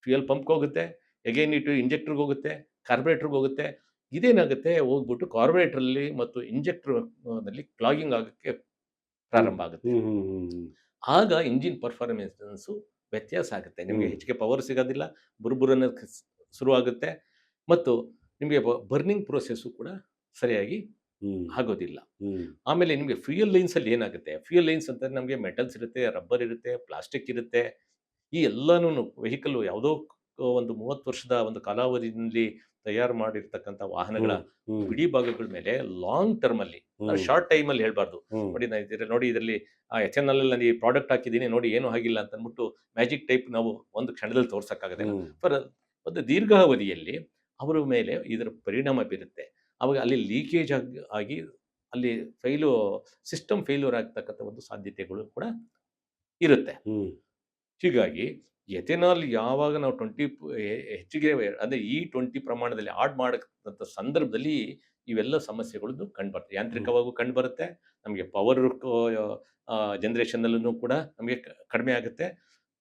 fuel pump ಹೋಗುತ್ತೆ, ಅಗೇನ್ ಇಟ್ ಇಂಜೆಕ್ಟರ್ಗೆ ಹೋಗುತ್ತೆ, ಕಾರ್ಬೊರೇಟರ್ಗೆ ಹೋಗುತ್ತೆ. ಇದೇನಾಗುತ್ತೆ, ಹೋಗ್ಬಿಟ್ಟು ಕಾರ್ಬೊರೇಟರ್ ಅಲ್ಲಿ ಮತ್ತು ಇಂಜೆಕ್ಟರ್ ನಲ್ಲಿ ಕ್ಲಾಗಿಂಗ್ ಆಗಕ್ಕೆ ಪ್ರಾರಂಭ ಆಗುತ್ತೆ. ಆಗ ಇಂಜಿನ್ ಪರ್ಫಾರ್ಮೆನ್ಸ್ ವ್ಯತ್ಯಾಸ ಆಗುತ್ತೆ, ನಿಮಗೆ ಹೆಚ್ಚಿಗೆ ಪವರ್ ಸಿಗೋದಿಲ್ಲ, ಬುರ್ಬುರನ್ನ ಶುರುವಾಗುತ್ತೆ, ಮತ್ತು ನಿಮಗೆ ಬರ್ನಿಂಗ್ ಪ್ರೋಸೆಸ್ಸು ಕೂಡ ಸರಿಯಾಗಿ ಆಗೋದಿಲ್ಲ. ಆಮೇಲೆ ನಿಮಗೆ ಫ್ಯೂಯಲ್ ಲೈನ್ಸ್ ಅಲ್ಲಿ ಏನಾಗುತ್ತೆ, ಫ್ಯೂಯಲ್ ಲೈನ್ಸ್ ಅಂತ ನಮಗೆ ಮೆಟಲ್ಸ್ ಇರುತ್ತೆ, ರಬ್ಬರ್ ಇರುತ್ತೆ, ಪ್ಲಾಸ್ಟಿಕ್ ಇರುತ್ತೆ. ಈ ಎಲ್ಲಾನು ವೆಹಿಕಲ್ ಯಾವುದೋ ಒಂದು 30 ವರ್ಷದ ಒಂದು ಕಾಲಾವಧಿಯಲ್ಲಿ ತಯಾರು ಮಾಡಿರ್ತಕ್ಕಂಥ ವಾಹನಗಳ ಬಿಡಿ ಭಾಗಗಳ ಮೇಲೆ ಲಾಂಗ್ ಟರ್ಮ್ ಅಲ್ಲಿ, ಶಾರ್ಟ್ ಟೈಮ್ ಅಲ್ಲಿ ಹೇಳ್ಬಾರ್ದು, ನೋಡಿ ಇದರಲ್ಲಿ ಎಥೆನಾಲ್ ಅಲ್ಲಿ ಪ್ರಾಡಕ್ಟ್ ಹಾಕಿದ್ದೀನಿ ನೋಡಿ ಏನು ಆಗಿಲ್ಲ ಅಂತ ಅಂದ್ಬಿಟ್ಟು ಮ್ಯಾಜಿಕ್ ಟೈಪ್ ನಾವು ಒಂದು ಕ್ಷಣದಲ್ಲಿ ತೋರ್ಸಕ್ಕಾಗದೆ. ಫರ್ ಒಂದು ದೀರ್ಘಾವಧಿಯಲ್ಲಿ ಅವರ ಮೇಲೆ ಇದರ ಪರಿಣಾಮ ಬೀರುತ್ತೆ. ಅವಾಗ ಅಲ್ಲಿ ಲೀಕೇಜ್ ಆಗಿ ಅಲ್ಲಿ ಸಿಸ್ಟಮ್ ಫೇಲ್ಯೂರ್ ಆಗ್ತಕ್ಕಂಥ ಒಂದು ಸಾಧ್ಯತೆಗಳು ಕೂಡ ಇರುತ್ತೆ. ಹೀಗಾಗಿ ಎಥೆನಾಲ್ ಯಾವಾಗ ನಾವು ಹೆಚ್ಚಿಗೆ ಅಂದರೆ E20 ಪ್ರಮಾಣದಲ್ಲಿ ಆಡ್ ಮಾಡಕ್ಕಂಥ ಸಂದರ್ಭದಲ್ಲಿ ಇವೆಲ್ಲ ಸಮಸ್ಯೆಗಳು ಕಂಡುಬರ್ತವೆ, ಯಾಂತ್ರಿಕವಾಗೂ ಕಂಡುಬರುತ್ತೆ, ನಮಗೆ ಪವರ್ ಜನರೇಷನ್ನಲ್ಲೂ ಕೂಡ ನಮಗೆ ಕಡಿಮೆ ಆಗುತ್ತೆ.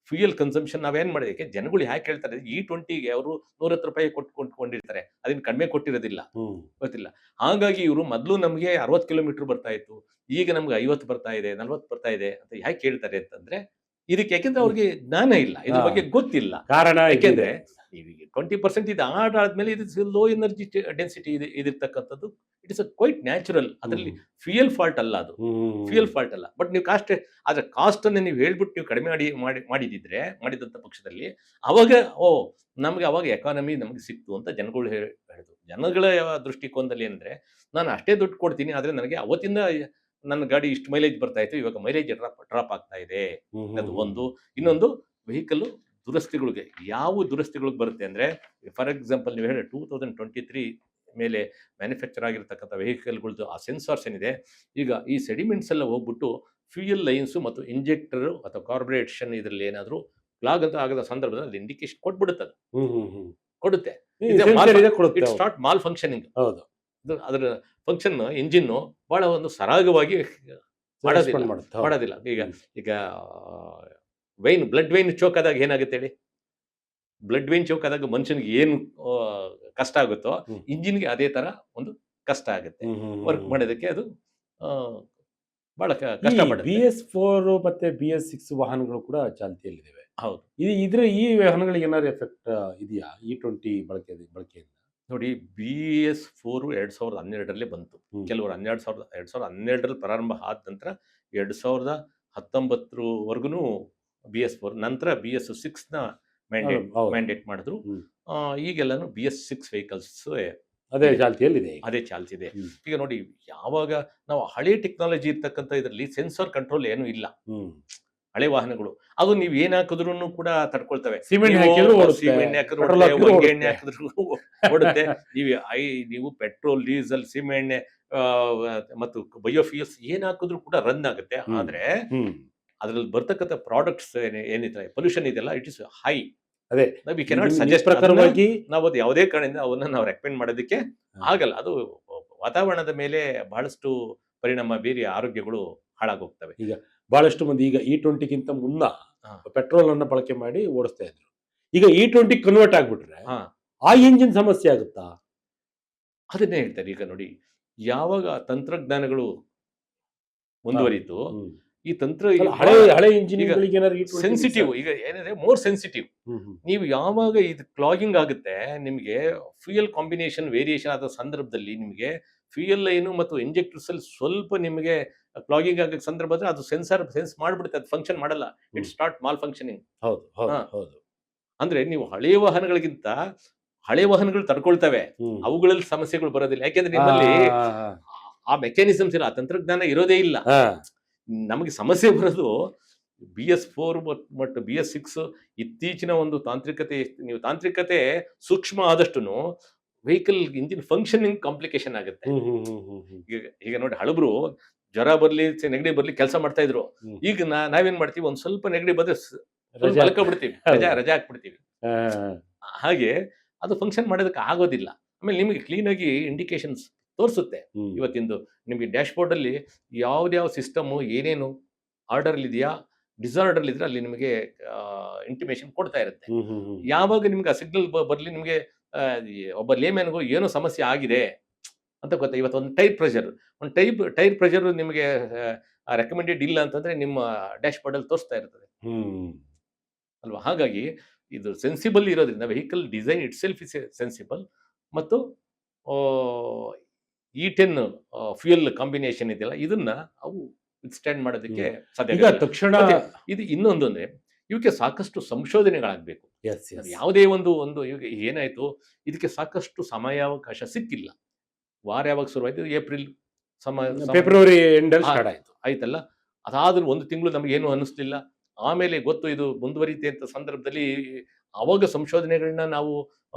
ಫ್ಯೂಯಲ್ ಕನ್ಸಂಪ್ಷನ್ ನಾವೇನು ಮಾಡಿದಕ್ಕೆ ಜನಗಳು ಯಾಕೆ ಹೇಳ್ತಾರೆ, E20ಗೆ ಅವರು 110 ರೂಪಾಯಿ ಕೊಂಡ್ಕೊಂಡಿರ್ತಾರೆ, ಅದನ್ನು ಕಡಿಮೆ ಕೊಟ್ಟಿರೋದಿಲ್ಲ, ಗೊತ್ತಿಲ್ಲ. ಹಾಗಾಗಿ ಇವರು ಮೊದಲು ನಮಗೆ 60 ಕಿಲೋಮೀಟರ್ ಬರ್ತಾ ಇತ್ತು, ಈಗ ನಮ್ಗೆ 50 ಬರ್ತಾ ಇದೆ, 40 ಬರ್ತಾ ಇದೆ ಅಂತ ಯಾಕೆ ಹೇಳ್ತಾರೆ ಅಂತಂದ್ರೆ, ಇದಕ್ಕೆ ಯಾಕೆಂದ್ರೆ ಅವ್ರಿಗೆ ಜ್ಞಾನ ಇಲ್ಲ, ಇದ್ರ ಬಗ್ಗೆ ಗೊತ್ತಿಲ್ಲ. ಕಾರಣ ಯಾಕೆಂದ್ರೆ 20% ಇದು ಆದ್ಮೇಲೆ ಇದು ಲೋ ಎನರ್ಜಿ ಡೆನ್ಸಿಟಿ ಇದಿರ್ತಕ್ಕಂಥದ್ದು, ಇಟ್ ಇಸ್ ಕ್ವೈಟ್ ನ್ಯಾಚುರಲ್. ಅದರಲ್ಲಿ ಫ್ಯೂಯಲ್ ಫಾಲ್ಟ್ ಅಲ್ಲ, ಅದು ಫ್ಯೂಯಲ್ ಫಾಲ್ಟ್ ಅಲ್ಲ. ಬಟ್ ನೀವು ಆದ್ರೆ ಕಾಸ್ಟ್ ಅನ್ನ ನೀವು ಹೇಳ್ಬಿಟ್ಟು ನೀವು ಕಡಿಮೆ ಮಾಡಿದಂತ ಪಕ್ಷದಲ್ಲಿ ಅವಾಗ ನಮ್ಗೆ ಅವಾಗ ಎಕಾನಮಿ ನಮ್ಗೆ ಸಿಕ್ತು ಅಂತ ಜನಗಳು ಹೇಳಿದ್ರು. ಜನಗಳ ದೃಷ್ಟಿಕೋನದಲ್ಲಿ ಏನಂದ್ರೆ, ನಾನು ಅಷ್ಟೇ ದುಡ್ಡು ಕೊಡ್ತೀನಿ, ಆದ್ರೆ ನನಗೆ ಅವತ್ತಿಂದ ನನ್ನ ಗಾಡಿ ಇಷ್ಟು ಮೈಲೇಜ್ ಬರ್ತಾ ಇತ್ತು, ಇವಾಗ ಮೈಲೇಜ್ ಡ್ರಾಪ್ ಆಗ್ತಾ ಇದೆ. ಅದು ಒಂದು. ಇನ್ನೊಂದು, ವೆಹಿಕಲ್ ದುರಸ್ತಿಗಳಿಗೆ ಯಾವ ದುರಸ್ತಿಗಳಿಗೆ ಬರುತ್ತೆ ಅಂದ್ರೆ, ಫಾರ್ ಎಕ್ಸಾಂಪಲ್ ನೀವು ಹೇಳಿ 2023 ಮೇಲೆ ಮ್ಯಾನುಫ್ಯಾಕ್ಚರ್ ಆಗಿರ್ತಕ್ಕಂಥ ವೆಹಿಕಲ್ಗಳದ್ದು ಆ ಸೆನ್ಸಾರ್ಸ್ ಏನಿದೆ, ಈಗ ಈ ಸೆಡಿಮೆಂಟ್ಸ್ ಎಲ್ಲ ಹೋಗ್ಬಿಟ್ಟು ಫ್ಯೂಯಲ್ ಲೈನ್ಸ್ ಮತ್ತು ಇಂಜೆಕ್ಟರ್ ಅಥವಾ ಕಾರ್ಬೊರೇಷನ್ ಇದರಲ್ಲಿ ಏನಾದರೂ ಕ್ಲಾಗ್ ಅಂತ ಆಗದ ಸಂದರ್ಭದಲ್ಲಿ ಅದು ಇಂಡಿಕೇಶನ್ ಕೊಟ್ಬಿಡುತ್ತೆ, ಕೊಡುತ್ತೆ. It start mall functioning. ಅದರ ಫಂಕ್ಷನ್ ಇಂಜಿನ್ ಬಹಳ ಒಂದು ಸರಾಗವಾಗಿ ಮಾಡೋದಿಲ್ಲ. ಈಗ ಬ್ಲಡ್ ವೈನ್ ಚೋಕ್ ಆದಾಗ ಏನಾಗುತ್ತೆ ಹೇಳಿ, ಬ್ಲಡ್ ವೈನ್ ಚೋಕ್ ಆದಾಗ ಮನುಷ್ಯನಿಗೆ ಏನು ಕಷ್ಟ ಆಗುತ್ತೋ, ಇಂಜಿನ್ಗೆ ಅದೇ ತರ ಒಂದು ಕಷ್ಟ ಆಗುತ್ತೆ ವರ್ಕ್ ಮಾಡೋದಕ್ಕೆ. ಅದು ಬಹಳ ಕಷ್ಟಪಡುತ್ತೆ. BS4 ಮತ್ತೆ BS6 ವಾಹನಗಳು ಕೂಡ ಚಾಲ್ತಿಯಲ್ಲಿವೆ. ಹೌದು. ಈ ವಾಹನಗಳಿಗೆ ಏನಾದ್ರು ಎಫೆಕ್ಟ್ ಇದೆಯಾ E20 ಬಳಕೆಯಿಂದ? ನೋಡಿ, BS4 2012ರಲ್ಲಿ ಬಂತು. ಕೆಲವರು 2012ರಲ್ಲಿ ಪ್ರಾರಂಭ ಆದ ನಂತರ 2019ವರೆಗೂ BS4, ನಂತರ BS6 ಮ್ಯಾಂಡೇಟ್ ಮಾಡಿದ್ರು. ಈಗೆಲ್ಲಾನು BS6 ವೆಹಿಕಲ್ಸ್ ಅದೇ ಚಾಲ್ತಿಯಲ್ಲಿದೆ. ಈಗ ನೋಡಿ, ಯಾವಾಗ ನಾವು ಹಳೆ ಟೆಕ್ನಾಲಜಿ ಇರ್ತಕ್ಕಂಥ ಇದರಲ್ಲಿ ಸೆನ್ಸಾರ್ ಕಂಟ್ರೋಲ್ ಏನು ಇಲ್ಲ, ಹಳೆ ವಾಹನಗಳು, ಅದು ನೀವು ಏನ್ ಹಾಕಿದ್ರು ಕೂಡ ತಡ್ಕೊಳ್ತವೆ. ಸಿಮೆಂಟ್ ಎಣ್ಣೆ ಹಾಕಿದ್ರು ಓಡುತ್ತೆ. ನೀವು ಪೆಟ್ರೋಲ್, ಡೀಸೆಲ್, ಸಿಮೆಣ್ಣೆ ಮತ್ತು ಬಯೋಫ್ಯೂಲ್ಸ್ ಏನ್ ಹಾಕಿದ್ರು ಕೂಡ ರನ್ ಆಗುತ್ತೆ. ಆದ್ರೆ ಅದ್ರಲ್ಲಿ ಬರ್ತಕ್ಕಂಥ ಪ್ರಾಡಕ್ಟ್ಸ್ ಏನಿದೆ, ಪೊಲ್ಯೂಷನ್ ಇದೆಲ್ಲ, ಇಟ್ ಇಸ್ ಹೈ. ಅದೇ ವಿ ಕೆನಾಟ್ ಸಜೆಸ್ಟ್ ಪ್ರಕಾರವಾಗಿ ನಾವು ಅದು ಯಾವುದೇ ಕಾರಣದಿಂದ ಅವನ್ನ ನಾವು ರೆಕಮೆಂಡ್ ಮಾಡೋದಕ್ಕೆ ಆಗಲ್ಲ. ಅದು ವಾತಾವರಣದ ಮೇಲೆ ಬಹಳಷ್ಟು ಪರಿಣಾಮ ಬೀರಿ ಆರೋಗ್ಯಗಳು ಹಾಳಾಗೋಗ್ತವೆ. ಈಗ ಬಹಳಷ್ಟು ಮಂದಿ ಈಗ E20ಗಿಂತ ಮುನ್ನ ಪೆಟ್ರೋಲ್ ಅನ್ನ ಬಳಕೆ ಮಾಡಿ ಓಡಿಸ್ತಾ ಇದ್ರು. ಈಗ E20 ಕನ್ವರ್ಟ್ ಆಗ್ಬಿಟ್ರೆ ಆ ಇಂಜಿನ್ ಸಮಸ್ಯೆ ಆಗುತ್ತಾ? ಅದನ್ನೇ ಹೇಳ್ತಾರೆ. ಈಗ ನೋಡಿ, ಯಾವಾಗ ತಂತ್ರಜ್ಞಾನಗಳು ಮುಂದುವರಿತು. ಹ್ಮ್. ಈ ತಂತ್ರ ಅಲ್ಲ, ಹಳೆ ಇಂಜಿನ್ಗಳಿಗೆ ಏನಾದ್ರು E20 ಸೆನ್ಸಿಟಿವ್, ಈಗ ಏನಿದೆ ಮೋರ್ ಸೆನ್ಸಿಟಿವ್. ಹ್ಮ್, ಹ್ಮ್. ನೀವು ಯಾವಾಗ ಇದು ಕ್ಲಾಗಿಂಗ್ ಆಗುತ್ತೆ, ನಿಮಗೆ ಫ್ಯೂಯಲ್ ಕಾಂಬಿನೇಷನ್ ವೇರಿಯೇಷನ್ ಆದ ಸಂದರ್ಭದಲ್ಲಿ ನಿಮಗೆ ಫ್ಯೂಯಲ್ ಲೈನು ಮತ್ತು ಇಂಜೆಕ್ಟರ್ಸ್ ಅಲ್ಲಿ ಸ್ವಲ್ಪ ನಿಮಗೆ ಕ್ಲಾಗಿಂಗ್ ಆಗೋ ಸಂದರ್ಭದಲ್ಲಿ ಅದು ಸೆನ್ಸ್ ಮಾಡ್ಬಿಡುತ್ತೆ, ಅದು ಫಂಕ್ಷನ್ ಮಾಡಲ್ಲ. It start mall functioning. ಹೌದು ಹೌದು ಹಾ. ಹೌದು. ಅಂದ್ರೆ ನೀವು ಹಳೆಯ ವಾಹನಗಳಿಗಿಂತ ಹಳೆ ವಾಹನಗಳು ತಡ್ಕೊಳ್ತವೆ, ಹ್ಮ್. ಅವುಗಳಲ್ಲಿ ಸಮಸ್ಯೆಗಳು ಬರೋದಿಲ್ಲ. ಯಾಕೆಂದ್ರೆ ನಿಮ್ಮಲ್ಲಿ ಆ, ಆ ಮೆಕ್ಯಾನಿಸಮ್ಸ್ ಇಲ್ಲ, ಆ ತಂತ್ರಜ್ಞಾನ ಇರೋದೇ ಇಲ್ಲ. ಆ, ನಮಗೆ ಸಮಸ್ಯೆ ಬರೋದು BS4 ಮತ್ತು BS6 ಇತ್ತೀಚಿನ ಒಂದು ತಾಂತ್ರಿಕತೆ. ನೀವು ತಾಂತ್ರಿಕತೆ ಸೂಕ್ಷ್ಮ ಆದಷ್ಟುನು ವೆಹಿಕಲ್ ಇಂಜಿನ್ ಫಂಕ್ಷನಿಂಗ್ ಕಾಂಪ್ಲಿಕೇಶನ್ ಆಗುತ್ತೆ. ಹ್ಮ್, ಹ್ಮ್, ಹ್ಮ್, ಹ್ಮ್, ಹ್ಮ್. ಈಗ ನೋಡಿ, ಹಳಬ್ರು ಜ್ವರ ಬರ್ಲಿ ನೆಗಡಿ ಬರ್ಲಿ ಕೆಲಸ ಮಾಡ್ತಾ ಇದ್ರು. ಹ್ಮ್. ಈಗ ನಾವೇನ್ ಮಾಡ್ತೀವಿ, ಒಂದ್ ಸ್ವಲ್ಪ ನೆಗಡಿ ಬಂದ್ರೆ ರಜೆ ಮಲ್ಕೊಬಿಡ್ತೀವಿ, ರಜೆ ಹಾಕ್ಬಿಡ್ತೀವಿ. ಆ, ಹಾಗೆ ಅದು ಫಂಕ್ಷನ್ ಮಾಡೋದಕ್ಕೆ ಆಗೋದಿಲ್ಲ. ಆಮೇಲೆ ನಿಮಗೆ ಕ್ಲೀನ್ ಆಗಿ ಇಂಡಿಕೇಶನ್ಸ್ ತೋರಿಸುತ್ತೆ. ಹ್ಮ್. ಇವತ್ತಿಂದು ನಿಮಗೆ ಡ್ಯಾಶ್ ಬೋರ್ಡ್ ಅಲ್ಲಿ ಯಾವ್ದ್ಯಾವ ಸಿಸ್ಟಮ್ ಏನೇನು ಆರ್ಡರ್ ಇದೆಯಾ, ಡಿಸಾರ್ಡರ್ ಇದ್ರೆ ಅಲ್ಲಿ ನಿಮಗೆ ಇಂಟಿಮೇಷನ್ ಕೊಡ್ತಾ ಇರುತ್ತೆ. ಹ್ಮ್, ಹ್ಮ್, ಹ್ಮ್. ಯಾವಾಗ ನಿಮ್ಗೆ ಆ ಸಿಗ್ನಲ್ ಬರ್ಲಿ, ನಿಮಗೆ ಒಬ್ಬ ಲೇಮ್ಯಾನ್ಗೂ ಏನೋ ಸಮಸ್ಯೆ ಆಗಿದೆ ಅಂತ ಗೊತ್ತಾ. ಇವತ್ತು ಒಂದು ಟೈರ್ ಪ್ರೆಷರ್ ನಿಮಗೆ ರೆಕಮೆಂಡೆಡ್ ಇಲ್ಲ ಅಂತಂದ್ರೆ ನಿಮ್ಮ ಡ್ಯಾಶ್ ಬೋರ್ಡ್ ಅಲ್ಲಿ ತೋರಿಸ್ತಾ ಇರ್ತದೆ ಹ್ಮ್. ಅಲ್ವಾ. ಹಾಗಾಗಿ ಇದು ಸೆನ್ಸಿಬಲ್ ಇರೋದ್ರಿಂದ vehicle design it self is sensible. ಮತ್ತು E10 ಫ್ಯೂಯಲ್ ಕಾಂಬಿನೇಷನ್ ಇದೆಯಲ್ಲ, ಇದನ್ನ ಅವು ವಿಥ್ಸ್ಟ್ಯಾಂಡ್ ಮಾಡೋದಕ್ಕೆ ಸಾಧ್ಯ ಈಗ ಆಗಲ್ಲ. ತಕ್ಷಣ ಮತ್ತೆ ಇದು ಇನ್ನೊಂದು ಅಂದ್ರೆ, ಇವಕ್ಕೆ ಸಾಕಷ್ಟು ಸಂಶೋಧನೆಗಳಾಗಬೇಕು. ಎಸ್ ಎಸ್ ಯಾವುದೇ ಒಂದು ಈಗ ಏನಾಯ್ತು, ಇದಕ್ಕೆ ಸಾಕಷ್ಟು ಸಮಯಾವಕಾಶ ಸಿಕ್ಕಿಲ್ಲ. ವಾರ ಯಾವಾಗ ಶುರುವಾಯ್ತು, ಏಪ್ರಿಲ್ ಫೆಬ್ರವರಿ ಎಂಡಲ್ಲಿ ಹಾ. ಸ್ಟಾರ್ಟ್ ಆಯ್ತು. ಆಯ್ತಲ್ಲ. ಅದಾದ್ರೂ ಒಂದು ತಿಂಗಳು ನಮ್ಗೆ ಏನು ಅನ್ನಿಸ್ಲಿಲ್ಲ. ಆಮೇಲೆ ಗೊತ್ತು ಇದು ಮುಂದುವರಿತೆ ಅಂತ ಸಂದರ್ಭದಲ್ಲಿ ಅವಾಗ ಸಂಶೋಧನೆಗಳನ್ನ ನಾವು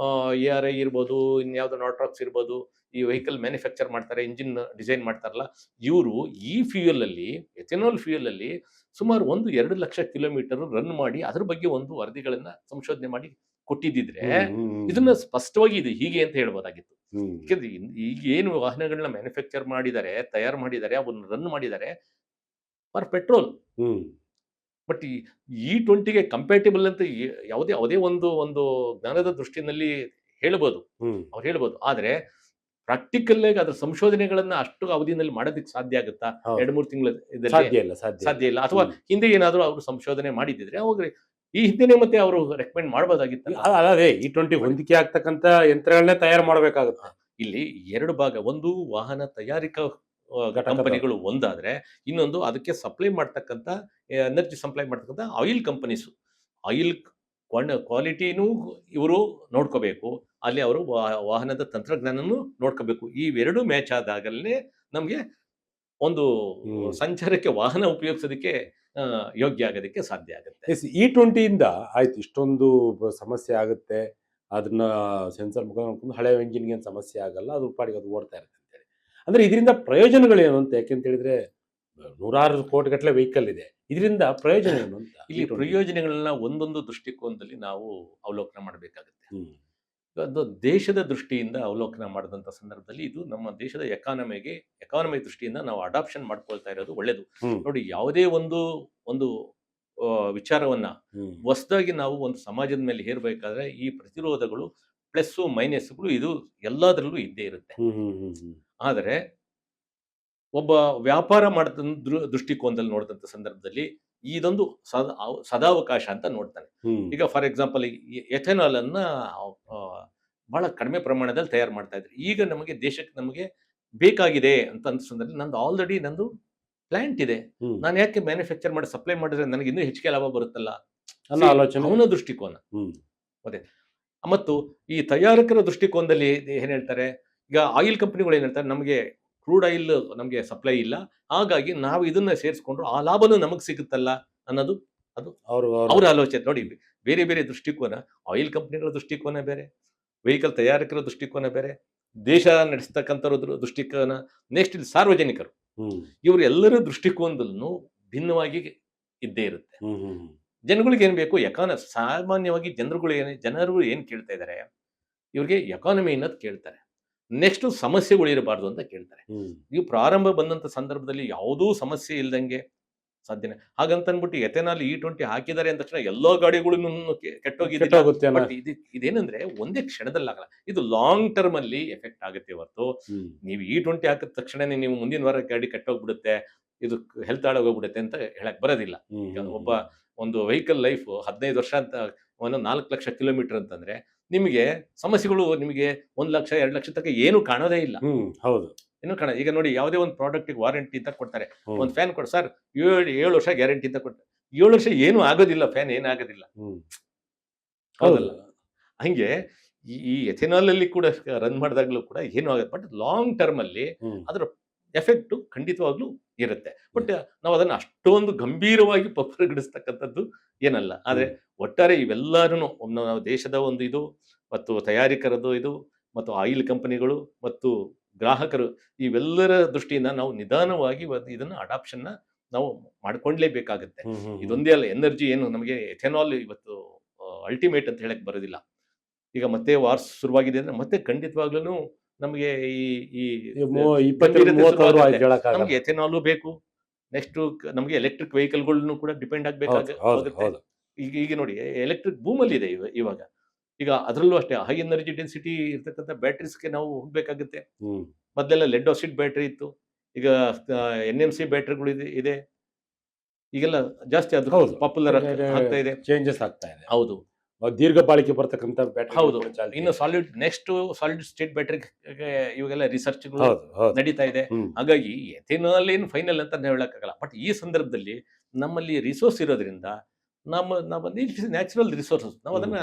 ARI ಇರ್ಬೋದು, ಇನ್ಯಾವುದೋ ನಾಟ್ರಾಕ್ಸ್ ಇರ್ಬೋದು, ಈ ವೆಹಿಕಲ್ ಮ್ಯಾನುಫ್ಯಾಕ್ಚರ್ ಮಾಡ್ತಾರೆ, ಇಂಜಿನ್ ಡಿಸೈನ್ ಮಾಡ್ತಾರಲ್ಲ, ಇವರು ಈ ಫ್ಯೂಯಲ್ ಅಲ್ಲಿ, ಎಥೆನಾಲ್ ಫ್ಯೂಯಲ್ ಅಲ್ಲಿ ಸುಮಾರು 1-2 ಲಕ್ಷ ಕಿಲೋಮೀಟರ್ ರನ್ ಮಾಡಿ ಅದ್ರ ಬಗ್ಗೆ ಒಂದು ವರದಿಗಳನ್ನ ಸಂಶೋಧನೆ ಮಾಡಿ ಕೊಟ್ಟಿದ್ದಿದ್ರೆ ಇದನ್ನ ಸ್ಪಷ್ಟವಾಗಿ ಇದು ಹೀಗೆ ಅಂತ ಹೇಳ್ಬೋದಾಗಿತ್ತು. ಯಾಕೆಂದ್ರೆ ಈಗ ಏನು ವಾಹನಗಳನ್ನ ಮ್ಯಾನುಫ್ಯಾಕ್ಚರ್ ಮಾಡಿದ್ದಾರೆ, ತಯಾರು ಮಾಡಿದ್ದಾರೆ, ಅವನ್ನ ರನ್ ಮಾಡಿದ್ದಾರೆ ಫಾರ್ ಪೆಟ್ರೋಲ್. ಬಟ್ ಈ E20ಗೆ ಕಂಪ್ಯಾಟಿಬಲ್ ಅಂತ ಯಾವುದೇ ಒಂದು ಜ್ಞಾನದ ದೃಷ್ಟಿನಲ್ಲಿ ಹೇಳ್ಬೋದು, ಅವ್ರು ಹೇಳ್ಬೋದು. ಆದ್ರೆ ಪ್ರಾಕ್ಟಿಕಲ್ ಆಗಿ ಅದ್ರ ಸಂಶೋಧನೆಗಳನ್ನ ಅಷ್ಟು ಅವಧಿನಲ್ಲಿ ಮಾಡೋದಕ್ಕೆ ಸಾಧ್ಯ ಆಗುತ್ತಾ? 2-3 ತಿಂಗಳ ಸಾಧ್ಯ ಇಲ್ಲ. ಅಥವಾ ಹಿಂದೆ ಏನಾದ್ರು ಅವರು ಸಂಶೋಧನೆ ಮಾಡಿದ್ರೆ ಅವಾಗ ಈ ಹಿಂದೆನೆ ಮತ್ತೆ ಅವರು ರೆಕಮೆಂಡ್ ಮಾಡಬಹುದಾಗಿತ್ತು. ಅದೇ E20 ಹೊಂದಿಕೆ ಆಗ್ತಕ್ಕಂತ ಯಂತ್ರಗಳನ್ನೇ ತಯಾರು ಮಾಡಬೇಕಾಗುತ್ತೆ. ಇಲ್ಲಿ 2 ಭಾಗ, ಒಂದು ವಾಹನ ತಯಾರಿಕಾ ಕಂಪನಿಗಳು ಒಂದಾದ್ರೆ, ಇನ್ನೊಂದು ಅದಕ್ಕೆ ಸಪ್ಲೈ ಮಾಡ್ತಕ್ಕಂಥ ಎನರ್ಜಿ ಸಪ್ಲೈ ಮಾಡ್ತಕ್ಕಂಥ ಆಯಿಲ್ ಕಂಪನೀಸು. ಆಯಿಲ್ ಕ್ವಾಲಿಟಿನೂ ಇವರು ನೋಡ್ಕೋಬೇಕು, ಅಲ್ಲಿ ಅವರು ವಾಹನದ ತಂತ್ರಜ್ಞಾನನೂ ನೋಡ್ಕೋಬೇಕು. ಇವೆರಡು ಮ್ಯಾಚ್ ಆದಾಗಲೇ ನಮಗೆ ಒಂದು ಸಂಚಾರಕ್ಕೆ ವಾಹನ ಉಪಯೋಗಿಸೋದಕ್ಕೆ ಯೋಗ್ಯ ಆಗೋದಕ್ಕೆ ಸಾಧ್ಯ ಆಗುತ್ತೆ. E20 ಇಂದ ಆಯ್ತು, ಇಷ್ಟೊಂದು ಸಮಸ್ಯೆ ಆಗುತ್ತೆ, ಅದನ್ನ ಸೆನ್ಸರ್ ಮುಖಾಂತರ ಹಳೆ ಇಂಜಿನ್ಗೆ ಏನು ಸಮಸ್ಯೆ ಆಗಲ್ಲ, ಅದು ಪಾಡಿಗೆ ಅದು ಓಡ್ತಾ ಇರುತ್ತೆ ಅಂತೇಳಿ. ಅಂದ್ರೆ ಇದರಿಂದ ಪ್ರಯೋಜನಗಳೇನು ಅಂತ, ಯಾಕೆಂತ ಹೇಳಿದ್ರೆ ನೂರಾರು ಕೋಟಿ ಗಟ್ಟಲೆ ವೆಹಿಕಲ್ ಇದೆ, ಇದರಿಂದ ಪ್ರಯೋಜನ ಏನು ಅಂತ? ಇಲ್ಲಿ ಪ್ರಯೋಜನಗಳನ್ನ ಒಂದೊಂದು ದೃಷ್ಟಿಕೋನದಲ್ಲಿ ನಾವು ಅವಲೋಕನ ಮಾಡಬೇಕಾಗುತ್ತೆ. ಅದು ದೇಶದ ದೃಷ್ಟಿಯಿಂದ ಅವಲೋಕನ ಮಾಡಿದಂಥ ಸಂದರ್ಭದಲ್ಲಿ ಇದು ನಮ್ಮ ದೇಶದ ಎಕಾನಮಿ ದೃಷ್ಟಿಯಿಂದ ನಾವು ಅಡಾಪ್ಷನ್ ಮಾಡ್ಕೊಳ್ತಾ ಇರೋದು ಒಳ್ಳೇದು. ನೋಡಿ, ಯಾವುದೇ ಒಂದು ವಿಚಾರವನ್ನ ಹೊಸದಾಗಿ ನಾವು ಒಂದು ಸಮಾಜದ ಮೇಲೆ ಹೇರಬೇಕಾದ್ರೆ ಈ ಪ್ರತಿರೋಧಗಳು ಪ್ಲಸ್ಸು ಮೈನಸ್ಗಳು ಇದು ಎಲ್ಲದರಲ್ಲೂ ಇದ್ದೇ ಇರುತ್ತೆ. ಆದರೆ ಒಬ್ಬ ವ್ಯಾಪಾರ ಮಾಡಿದ ದೃಷ್ಟಿಕೋನದಲ್ಲಿ ನೋಡಿದಂಥ ಸಂದರ್ಭದಲ್ಲಿ ಇದೊಂದು ಸದಾವಕಾಶ ಅಂತ ನೋಡ್ತಾನೆ. ಈಗ ಫಾರ್ ಎಕ್ಸಾಂಪಲ್ ಎಥೆನಾಲ್ ಅನ್ನ ಬಹಳ ಕಡಿಮೆ ಪ್ರಮಾಣದಲ್ಲಿ ತಯಾರು ಮಾಡ್ತಾ ಇದ್ರು. ಈಗ ನಮಗೆ ದೇಶಕ್ಕೆ ನಮಗೆ ಬೇಕಾಗಿದೆ ಅಂತ ಸಂದರ್ಭದಲ್ಲಿ ನಂದು ಆಲ್ರೆಡಿ ಪ್ಲಾಂಟ್ ಇದೆ, ನಾನು ಯಾಕೆ ಮ್ಯಾನುಫ್ಯಾಕ್ಚರ್ ಮಾಡಿ ಸಪ್ಲೈ ಮಾಡಿದ್ರೆ ನನಗೆ ಇನ್ನೂ ಹೆಚ್ಚಿಗೆ ಲಾಭ ಬರುತ್ತಲ್ಲ, ಅವನ ದೃಷ್ಟಿಕೋನ. ಮತ್ತೆ ಮತ್ತು ಈ ತಯಾರಕರ ದೃಷ್ಟಿಕೋನದಲ್ಲಿ ಏನ್ ಹೇಳ್ತಾರೆ, ಈಗ ಆಯಿಲ್ ಕಂಪನಿಗಳು ಏನ್ ಹೇಳ್ತಾರೆ, ನಮಗೆ ಕ್ರೂಡ್ ಆಯಿಲ್ ನಮಗೆ ಸಪ್ಲೈ ಇಲ್ಲ, ಹಾಗಾಗಿ ನಾವು ಇದನ್ನ ಸೇರಿಸ್ಕೊಂಡ್ರು ಆ ಲಾಭನೂ ನಮಗೆ ಸಿಗುತ್ತಲ್ಲ ಅನ್ನೋದು ಅದು ಅವ್ರ ಆಲೋಚನೆ. ನೋಡಿ, ಬೇರೆ ಬೇರೆ ದೃಷ್ಟಿಕೋನ. ಆಯಿಲ್ ಕಂಪನಿಗಳ ದೃಷ್ಟಿಕೋನ ಬೇರೆ, ವೆಹಿಕಲ್ ತಯಾರಕರ ದೃಷ್ಟಿಕೋನ ಬೇರೆ, ದೇಶ ನಡೆಸ್ತಕ್ಕಂಥವ್ರ ದೃಷ್ಟಿಕೋನ, ನೆಕ್ಸ್ಟ್ ಇಲ್ಲಿ ಸಾರ್ವಜನಿಕರು, ಇವರು ಎಲ್ಲರ ದೃಷ್ಟಿಕೋನದಲ್ಲೂ ಭಿನ್ನವಾಗಿ ಇದ್ದೇ ಇರುತ್ತೆ. ಜನಗಳಿಗೆ ಏನ್ ಬೇಕು, ಸಾಮಾನ್ಯವಾಗಿ ಜನರು ಏನ್ ಕೇಳ್ತಾ ಇದ್ದಾರೆ, ಇವ್ರಿಗೆ ಎಕಾನಮಿ ಅನ್ನೋದು ಕೇಳ್ತಾರೆ. ನೆಕ್ಸ್ಟ್ ಸಮಸ್ಯೆಗಳು ಇರಬಾರ್ದು ಅಂತ ಕೇಳ್ತಾರೆ. ನೀವು ಪ್ರಾರಂಭ ಬಂದಂತ ಸಂದರ್ಭದಲ್ಲಿ ಯಾವುದೂ ಸಮಸ್ಯೆ ಇಲ್ದಂಗೆ ಸಾಧ್ಯನೇ. ಹಾಗಂತ ಅಂದ್ಬಿಟ್ಟು ಎಥೆನಾಲ್ E20 ಹಾಕಿದ್ದಾರೆ ಅಂದ ತಕ್ಷಣ ಎಲ್ಲೋ ಗಾಡಿಗಳನ್ನು ಕೆಟ್ಟೋಗಿದ್ದೆ. ಬಟ್ ಇದೇನಂದ್ರೆ ಒಂದೇ ಕ್ಷಣದಲ್ಲಾಗಲ್ಲ, ಇದು ಲಾಂಗ್ ಟರ್ಮ್ ಅಲ್ಲಿ ಎಫೆಕ್ಟ್ ಆಗುತ್ತೆ ಹೊರತು ನೀವು E20 ಹಾಕಿದ ತಕ್ಷಣ ನೀವು ಮುಂದಿನ ವಾರ ಗಾಡಿ ಕೆಟ್ಟೋಗ್ಬಿಡುತ್ತೆ, ಇದು ಹೆಲ್ತ್ ಹಾಳಾಗೋಗ್ಬಿಡುತ್ತೆ ಅಂತ ಹೇಳಕ್ ಬರೋದಿಲ್ಲ. ಈಗ ಒಬ್ಬ ಒಂದು ವೆಹಿಕಲ್ ಲೈಫ್ 15 ವರ್ಷ ಅಂತ 4 ಲಕ್ಷ ಕಿಲೋಮೀಟರ್ ಅಂತಂದ್ರೆ ನಿಮಗೆ ಸಮಸ್ಯೆಗಳು ನಿಮಗೆ 1 ಲಕ್ಷ 2 ಲಕ್ಷ ತನಕ ಏನು ಕಾಣೋದೇ ಇಲ್ಲ. ಹೌದು, ಏನು ಈಗ ನೋಡಿ ಯಾವುದೇ ಒಂದು ಪ್ರಾಡಕ್ಟ್ ವಾರಂಟಿ ಅಂತ ಕೊಡ್ತಾರೆ. ಒಂದು ಫ್ಯಾನ್ ಕೊಡಿ ಸರ್ 7 ವರ್ಷ ಗ್ಯಾರಂಟಿ ಅಂತ ಕೊಡ್ತಾರೆ. 7 ವರ್ಷ ಏನು ಆಗೋದಿಲ್ಲ, ಫ್ಯಾನ್ ಏನಾಗೋದಿಲ್ಲ. ಹೌದಲ್ಲ? ಹಂಗೆ ಈ ಎಥೆನಾಲ್ ಅಲ್ಲಿ ಕೂಡ ರನ್ ಮಾಡಿದಾಗಲೂ ಕೂಡ ಏನು ಆಗುತ್ತೆ, ಬಟ್ ಲಾಂಗ್ ಟರ್ಮ್ ಅಲ್ಲಿ ಅದರ ಎಫೆಕ್ಟ್ ಖಂಡಿತವಾಗ್ಲೂ ಇರುತ್ತೆ. ಬಟ್ ನಾವು ಅದನ್ನ ಅಷ್ಟೊಂದು ಗಂಭೀರವಾಗಿ ಪರಿಗಣಿಸ್ತಕ್ಕಂಥದ್ದು ಏನಲ್ಲ. ಆದ್ರೆ ಒಟ್ಟಾರೆ ಇವೆಲ್ಲರೂ ನಾವು ದೇಶದ ಒಂದು ಇದು ಮತ್ತು ತಯಾರಿಕರದ್ದು ಇದು ಮತ್ತು ಆಯಿಲ್ ಕಂಪನಿಗಳು ಮತ್ತು ಗ್ರಾಹಕರು ಇವೆಲ್ಲರ ದೃಷ್ಟಿಯಿಂದ ನಾವು ನಿಧಾನವಾಗಿ ಇದನ್ನ ಅಡಾಪ್ಷನ್ ನಾವು ಮಾಡ್ಕೊಂಡ್ಲೇಬೇಕಾಗುತ್ತೆ. ಇದೊಂದೇ ಅಲ್ಲ, ಎನರ್ಜಿ ಏನು ನಮಗೆ ಎಥೆನಾಲ್ ಇವತ್ತು ಅಲ್ಟಿಮೇಟ್ ಅಂತ ಹೇಳಕ್ ಬರೋದಿಲ್ಲ. ಈಗ ಮತ್ತೆ ವಾರ್ ಶುರುವಾಗಿದೆ ಅಂದ್ರೆ ಮತ್ತೆ ಖಂಡಿತವಾಗ್ಲೂ ನಮಗೆ ನಮ್ಗೆ ಎಥೆನಾಲು ಬೇಕು. ನೆಕ್ಸ್ಟ್ ನಮಗೆ ಎಲೆಕ್ಟ್ರಿಕ್ ವೆಹಿಕಲ್ಗಳನ್ನು ಕೂಡ ಡಿಪೆಂಡ್ ಆಗ್ಬೇಕಾಗುತ್ತೆ. ಈಗ ನೋಡಿ ಎಲೆಕ್ಟ್ರಿಕ್ ಬೂಮಲ್ಲಿ ಇದೆ ಇವಾಗ. ಈಗ ಅದರಲ್ಲೂ ಅಷ್ಟೇ ಹೈ ಎನರ್ಜಿ ಡೆನ್ಸಿಟಿ ಇರ್ತಕ್ಕಂಥ ಬ್ಯಾಟ್ರೀಸ್ಗೆ ನಾವು ಹೋಗ್ಬೇಕಾಗುತ್ತೆ. ಮೊದಲೆಲ್ಲ ಲೆಡ್ ಆಸಿಡ್ ಬ್ಯಾಟ್ರಿ ಇತ್ತು, ಈಗ NMC ಬ್ಯಾಟ್ರಿಗಳು ಇದೆ. ಈಗೆಲ್ಲ ಜಾಸ್ತಿ ಅದು ಪಾಪ್ಯುಲರ್ ಆಗ್ತಾ ಇದೆ, ಚೇಂಜಸ್ ಆಗ್ತಾ ಇದೆ. ಹೌದು, ದೀರ್ಘ ಬಾಳಿಕೆ ಬರ್ತಕ್ಕಂಥ ಬ್ಯಾಟ್ರಿ. ಹೌದು, ಇನ್ನು ನೆಕ್ಸ್ಟ್ ಸಾಲಿಡ್ ಸ್ಟೇಟ್ ಬ್ಯಾಟ್ರಿ ಇವಾಗೆಲ್ಲ ರಿಸರ್ಚ್ಗಳು ನಡೀತಾ ಇದೆ. ಹಾಗಾಗಿ ಎಥೆನಾಲ್ ಏನು ಫೈನಲ್ ಅಂತ ಹೇಳಕ್ಕಾಗಲ್ಲ. ಬಟ್ ಈ ಸಂದರ್ಭದಲ್ಲಿ ನಮ್ಮಲ್ಲಿ ರಿಸೋರ್ಸ್ ಇರೋದ್ರಿಂದ ನಮ್ಮ ನ್ಯಾಚುರಲ್ ರಿಸೋರ್ಸಸ್ ನಾವು ಅದನ್ನ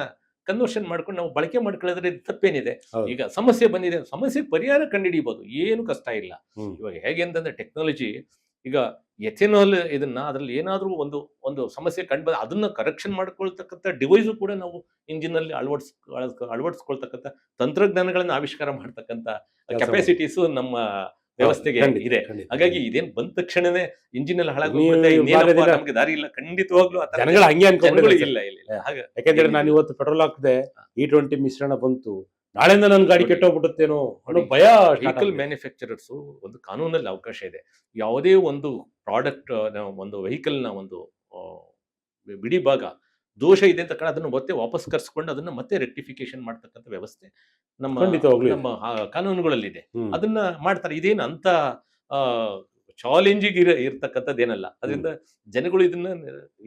ಕನ್ವರ್ಷನ್ ಮಾಡ್ಕೊಂಡು ನಾವು ಬಳಕೆ ಮಾಡ್ಕೊಳ್ಳೋದ್ರೆ ತಪ್ಪೇನಿದೆ. ಈಗ ಸಮಸ್ಯೆ ಬಂದಿದೆ, ಸಮಸ್ಯೆಗೆ ಪರಿಹಾರ ಕಂಡುಹಿಡಿಯಬಹುದು, ಏನು ಕಷ್ಟ ಇಲ್ಲ. ಇವಾಗ ಹೇಗೆ ಅಂತಂದ್ರೆ ಟೆಕ್ನಾಲಜಿ ಈಗ ಎಥೆನಾಲ್ ಇದನ್ನ ಅದ್ರಲ್ಲಿ ಏನಾದ್ರೂ ಒಂದು ಸಮಸ್ಯೆ ಕಂಡು ಅದನ್ನ ಕರೆಕ್ಷನ್ ಮಾಡ್ಕೊಳ್ತಕ್ಕಂಥ ಡಿವೈಸು ಕೂಡ ನಾವು ಇಂಜಿನ್ ಅಲ್ಲಿ ಅಳವಡಿಸ್ಕೊಳ್ತಕ್ಕಂಥ ತಂತ್ರಜ್ಞಾನಗಳನ್ನ ಆವಿಷ್ಕಾರ ಮಾಡ್ತಕ್ಕಂಥ ಕೆಪಾಸಿಟೀಸು ನಮ್ಮ ವ್ಯವಸ್ಥೆಗೆ ಇದೆ. ಹಾಗಾಗಿ ಇದೇನ್ ಬಂದ ತಕ್ಷಣನೇ ಇಂಜಿನ್ ಎಲ್ಲ ಹಾಳಾಗೋಗುತ್ತೆ, ನಮ್ಗೆ ದಾರಿ ಇಲ್ಲ, ಖಂಡಿತವಾಗ್ಲೂ ಇಲ್ಲ. ಯಾಕಂದ್ರೆ ನಾನು ಇವತ್ತು ಪೆಟ್ರೋಲ್ ಹಾಕಿದೆ, E20 ಮಿಶ್ರಣ ಬಂತು, ನಾಳೆಯಿಂದ ನನ್ನ ಗಾಡಿ ಕೆಟ್ಟೋಗ್ಬಿಡುತ್ತೇನೋ ಅನ್ನೋ ಭಯ. ವೆಹಿಕಲ್ ಮ್ಯಾನುಫ್ಯಾಕ್ಚರರ್ಸ್ ಒಂದು ಕಾನೂನಲ್ಲಿ ಅವಕಾಶ ಇದೆ. ಯಾವುದೇ ಒಂದು ಪ್ರಾಡಕ್ಟ್ ಒಂದು ವೆಹಿಕಲ್ ನ ಒಂದು ಬಿಡಿ ಭಾಗ ದೋಷ ಇದೆ ಅಂತ ಅದನ್ನು ಮತ್ತೆ ವಾಪಸ್ ಕರ್ಸ್ಕೊಂಡು ಅದನ್ನ ಮತ್ತೆ ರೆಕ್ಟಿಫಿಕೇಶನ್ ಮಾಡ್ತಕ್ಕಂಥ ವ್ಯವಸ್ಥೆ ನಮ್ಮ ಕಾನೂನುಗಳಲ್ಲಿದೆ. ಅದನ್ನ ಮಾಡ್ತಾರೆ. ಇದೇನು ಅಂತ ಚಾಲೆಂಜಿಂಗ್ ಇರ್ತಕ್ಕಂಥದ್ದೇನಲ್ಲ. ಅದರಿಂದ ಜನಗಳು ಇದನ್ನ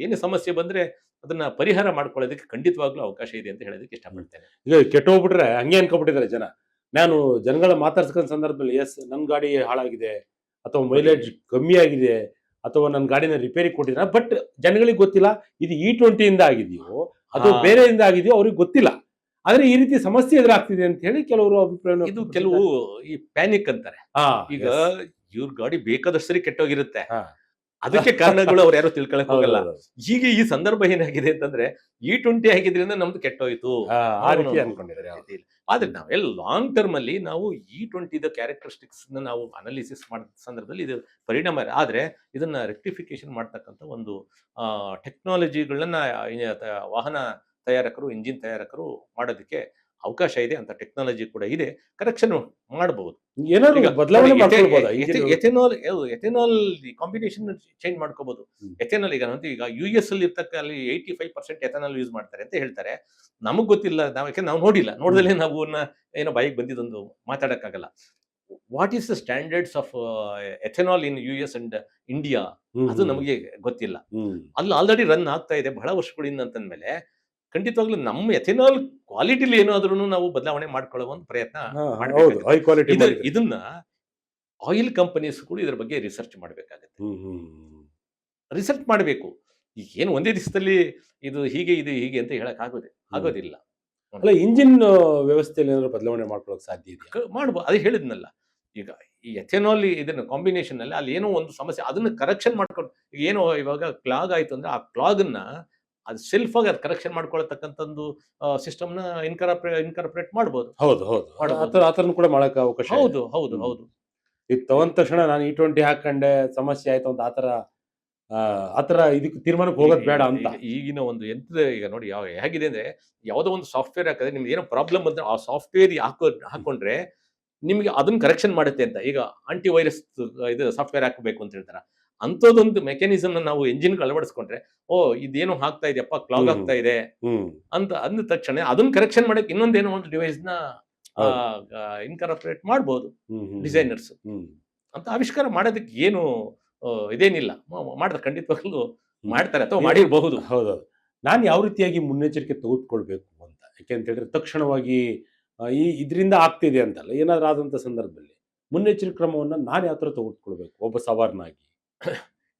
ಏನೇ ಸಮಸ್ಯೆ ಬಂದ್ರೆ ಅದನ್ನ ಪರಿಹಾರ ಮಾಡ್ಕೊಳ್ಳೋದಕ್ಕೆ ಖಂಡಿತವಾಗ್ಲೂ ಅವಕಾಶ ಇದೆ ಅಂತ ಹೇಳೋದಕ್ಕೆ ಇಷ್ಟಪಡ್ತೇನೆ. ಈಗ ಕೆಟ್ಟೋಗ್ಬಿಟ್ರೆ ಹಂಗೆ ಅನ್ಕೊಬಿಟ್ಟಿದ್ದಾರೆ ಜನ. ನಾನು ಜನಗಳ ಮಾತಾಡ್ಸ್ಕೊಂಡ ಸಂದರ್ಭದಲ್ಲಿ ನನ್ನ ಗಾಡಿ ಹಾಳಾಗಿದೆ ಅಥವಾ ಮೈಲೇಜ್ ಕಮ್ಮಿ ಆಗಿದೆ ಅಥವಾ ನನ್ನ ಗಾಡಿನ ರಿಪೇರಿ ಕೊಟ್ಟಿದ್ದಾರೆ, ಬಟ್ ಜನಗಳಿಗೆ ಗೊತ್ತಿಲ್ಲ ಇದು E20 ಇಂದ ಆಗಿದೆಯೋ ಅಥವಾ ಬೇರೆಯಿಂದ ಆಗಿದೆಯೋ ಅವ್ರಿಗೆ ಗೊತ್ತಿಲ್ಲ. ಆದ್ರೆ ಈ ರೀತಿ ಸಮಸ್ಯೆ ಎದುರಾಗ್ತಿದೆ ಅಂತ ಹೇಳಿ ಕೆಲವರು ಅಭಿಪ್ರಾಯ. ಇದು ಕೆಲವು ಈ ಪ್ಯಾನಿಕ್ ಅಂತಾರೆ. ಈಗ ಇವ್ರ ಗಾಡಿ ಬೇಕಾದಷ್ಟು ಸರಿ ಕೆಟ್ಟೋಗಿರುತ್ತೆ, ಅದಕ್ಕೆ ಕಾರಣಗಳು ಅವ್ರು ಯಾರು ತಿಳ್ಕೊಳಕ್ ಹೋಗಲ್ಲ. ಈಗ ಈ ಸಂದರ್ಭ ಏನಾಗಿದೆ ಅಂತಂದ್ರೆ E20 ಆಗಿದ್ರಿಂದ ನಮ್ದು ಕೆಟ್ಟೋಯ್ತು ಆ ರೀತಿ ಅನ್ಕೊಂಡಿದ್ದಾರೆ. ಆದ್ರೆ ನಾವೆಲ್ಲ ಲಾಂಗ್ ಟರ್ಮ್ ಅಲ್ಲಿ ನಾವು E20 ಕ್ಯಾರೆಕ್ಟರಿಸ್ಟಿಕ್ಸ್ ನಾವು ಅನಾಲಿಸಿಸ್ ಮಾಡಿದ ಸಂದರ್ಭದಲ್ಲಿ ಇದು ಪರಿಣಾಮ. ಆದ್ರೆ ಇದನ್ನ ರೆಕ್ಟಿಫಿಕೇಶನ್ ಮಾಡ್ತಕ್ಕಂಥ ಒಂದು ಟೆಕ್ನಾಲಜಿಗಳನ್ನ ವಾಹನ ತಯಾರಕರು, ಇಂಜಿನ್ ತಯಾರಕರು ಮಾಡೋದಕ್ಕೆ ಅವಕಾಶ ಇದೆ. ಅಂತ ಟೆಕ್ನಾಲಜಿ ಕೂಡ ಇದೆ, ಕರೆಕ್ಷನ್ ಮಾಡಬಹುದು. ಎಥೆನಾಲ್ ಕಾಂಬಿನೇಷನ್ ಚೇಂಜ್ ಮಾಡ್ಕೋಬಹುದು. ಎಥೆನಾಲ್ ಈಗ US ಅಲ್ಲಿ ಇರ್ತಕ್ಕ ಅಲ್ಲಿ 85% ಎಥೆನಾಲ್ ಯೂಸ್ ಮಾಡ್ತಾರೆ ಅಂತ ಹೇಳ್ತಾರೆ. ನಮಗ್ ಗೊತ್ತಿಲ್ಲ, ಯಾಕೆ ನಾವು ನೋಡಿಲ್ಲ. ನೋಡಿದಲ್ಲಿ ನಾವು ಏನೋ ಬಾಯಿಗೆ ಬಂದಿದ್ದೊಂದು ಮಾತಾಡಕ್ಕಾಗಲ್ಲ. What is the standards of ethanol in US and India ಅದು ನಮಗೆ ಗೊತ್ತಿಲ್ಲ. ಅಲ್ಲಿ ಆಲ್ರೆಡಿ ರನ್ ಆಗ್ತಾ ಇದೆ ಬಹಳ ವರ್ಷಗಳಿಂದ ಅಂತಂದ್ಮೇಲೆ ಖಂಡಿತವಾಗ್ಲೂ ನಮ್ಮ ಎಥೆನಾಲ್ ಕ್ವಾಲಿಟಿಲಿ ಏನಾದ್ರೂ ನಾವು ಬದಲಾವಣೆ ಮಾಡ್ಕೊಳ್ಳೋ ಒಂದು ಪ್ರಯತ್ನ ಇದನ್ನ ಆಯಿಲ್ ಕಂಪನೀಸ್ಗಳು ಇದ್ರ ಬಗ್ಗೆ ರಿಸರ್ಚ್ ಮಾಡಬೇಕಾಗುತ್ತೆ. ರಿಸರ್ಚ್ ಮಾಡಬೇಕು. ಈಗ ಏನು ಒಂದೇ ದಿವಸದಲ್ಲಿ ಇದು ಹೀಗೆ ಅಂತ ಹೇಳಕ್ ಆಗೋದಿಲ್ಲ. ಅಲ್ಲ, ಇಂಜಿನ್ ವ್ಯವಸ್ಥೆಯಲ್ಲಿ ಏನಾದ್ರು ಬದಲಾವಣೆ ಮಾಡ್ಕೊಳ್ಳೋಕೆ ಸಾಧ್ಯ ಇದೆ? ಮಾಡ್ಬೋದು. ಅದು ಹೇಳಿದ್ನಲ್ಲ, ಈಗ ಈ ಎಥೆನಾಲ್ ಇದನ್ನ ಕಾಂಬಿನೇಷನ್ ಅಲ್ಲಿ ಅಲ್ಲಿ ಏನೋ ಒಂದು ಸಮಸ್ಯೆ ಅದನ್ನ ಕರೆಕ್ಷನ್ ಮಾಡ್ಕೊಂಡು, ಏನೋ ಇವಾಗ ಕ್ಲಾಗ್ ಆಯ್ತು ಅಂದ್ರೆ ಆ ಕ್ಲಾಗ್ನ ಅದು ಸೆಲ್ಫ್ ಆಗಿ ಅದು ಕರೆಕ್ಷನ್ ಮಾಡ್ಕೊಳ್ತಕ್ಕಂಥದ್ದು ಸಿಸ್ಟಮ್ನ ಇನ್ಕಾರ್ಪೊರೇಟ್ ಮಾಡ್ಬೋದು. ಹೌದು, ಕೂಡ ಮಾಡಕ್ಕೆ ಅವಕಾಶ. ಹೌದು. ಈಗ ತಗೊಂಡ ತಕ್ಷಣ ನಾನು E20 ಹಾಕೊಂಡೆ ಸಮಸ್ಯೆ ಆಯ್ತು ಅಂತ ಆತರ ಇದಕ್ಕೆ ತೀರ್ಮಾನಕ್ಕೆ ಹೋಗೋದು ಬೇಡ ಅಂತ. ಈಗಿನ ಒಂದು ಯಂತ್ರ ಈಗ ನೋಡಿ ಹೇಗಿದೆ ಅಂದ್ರೆ, ಯಾವುದೋ ಒಂದು ಸಾಫ್ಟ್ವೇರ್ ಹಾಕಿದ್ರೆ ನಿಮ್ಗೆ ಏನೋ ಪ್ರಾಬ್ಲಮ್ ಬಂದ್ರೆ ಆ ಸಾಫ್ಟ್ವೇರ್ ಹಾಕೊಂಡ್ರೆ ನಿಮ್ಗೆ ಅದನ್ನ ಕರೆಕ್ಷನ್ ಮಾಡುತ್ತೆ ಅಂತ. ಈಗ ಆಂಟಿ ವೈರಸ್ ಇದು ಸಾಫ್ಟ್ವೇರ್ ಹಾಕಬೇಕು ಅಂತ ಹೇಳ್ತಾರೆ. ಅಂಥದ್ದೊಂದು ಮೆಕ್ಯಾನಿಸಮ್ ನಾವು ಎಂಜಿನ್ ಅಳವಡಿಸ್ಕೊಂಡ್ರೆ, ಇದೇನೋ ಆಗ್ತಾ ಇದೆಯಪ್ಪ, ಕ್ಲಾಗ್ ಆಗ್ತಾ ಇದೆ ಅಂತ ಅಂದ ತಕ್ಷಣ ಅದನ್ನ ಕರೆಕ್ಷನ್ ಮಾಡಕ್ಕೆ ಇನ್ನೊಂದೇನೋ ಒಂದು ಡಿವೈಸ್ ನ ಇನ್ಕಾರ್ಪೊರೇಟ್ ಮಾಡ್ಬೋದು ಡಿಸೈನರ್ಸ್. ಅಂತ ಆವಿಷ್ಕಾರ ಮಾಡೋದಕ್ಕೆ ಏನು ಇದೇನಿಲ್ಲ ಮಾಡ್ತಾರೆ, ಖಂಡಿತವಾಗ್ಲೂ ಹ್ಮ್. ಮಾಡ್ತಾರೆ ಅಥವಾ ಮಾಡಿರಬಹುದು. ಹೌದೌದು. ನಾನು ಯಾವ ರೀತಿಯಾಗಿ ಮುನ್ನೆಚ್ಚರಿಕೆ ತೆಗೆದುಕೊಳ್ಬೇಕು ಅಂತ? ಯಾಕೆ ಅಂತ ಹೇಳಿದ್ರೆ ತಕ್ಷಣವಾಗಿ ಇದರಿಂದ ಆಗ್ತಿದೆ ಅಂತಲ್ಲ. ಏನಾದ್ರೂ ಆದಂತ ಸಂದರ್ಭದಲ್ಲಿ ಮುನ್ನೆಚ್ಚರಿಕೆ ಕ್ರಮವನ್ನ ನಾನು ಯಾವ ತರ ತೆಗೆದುಕೊಳ್ಬೇಕು ಒಬ್ಬ ಸವಾರನಾಗಿ?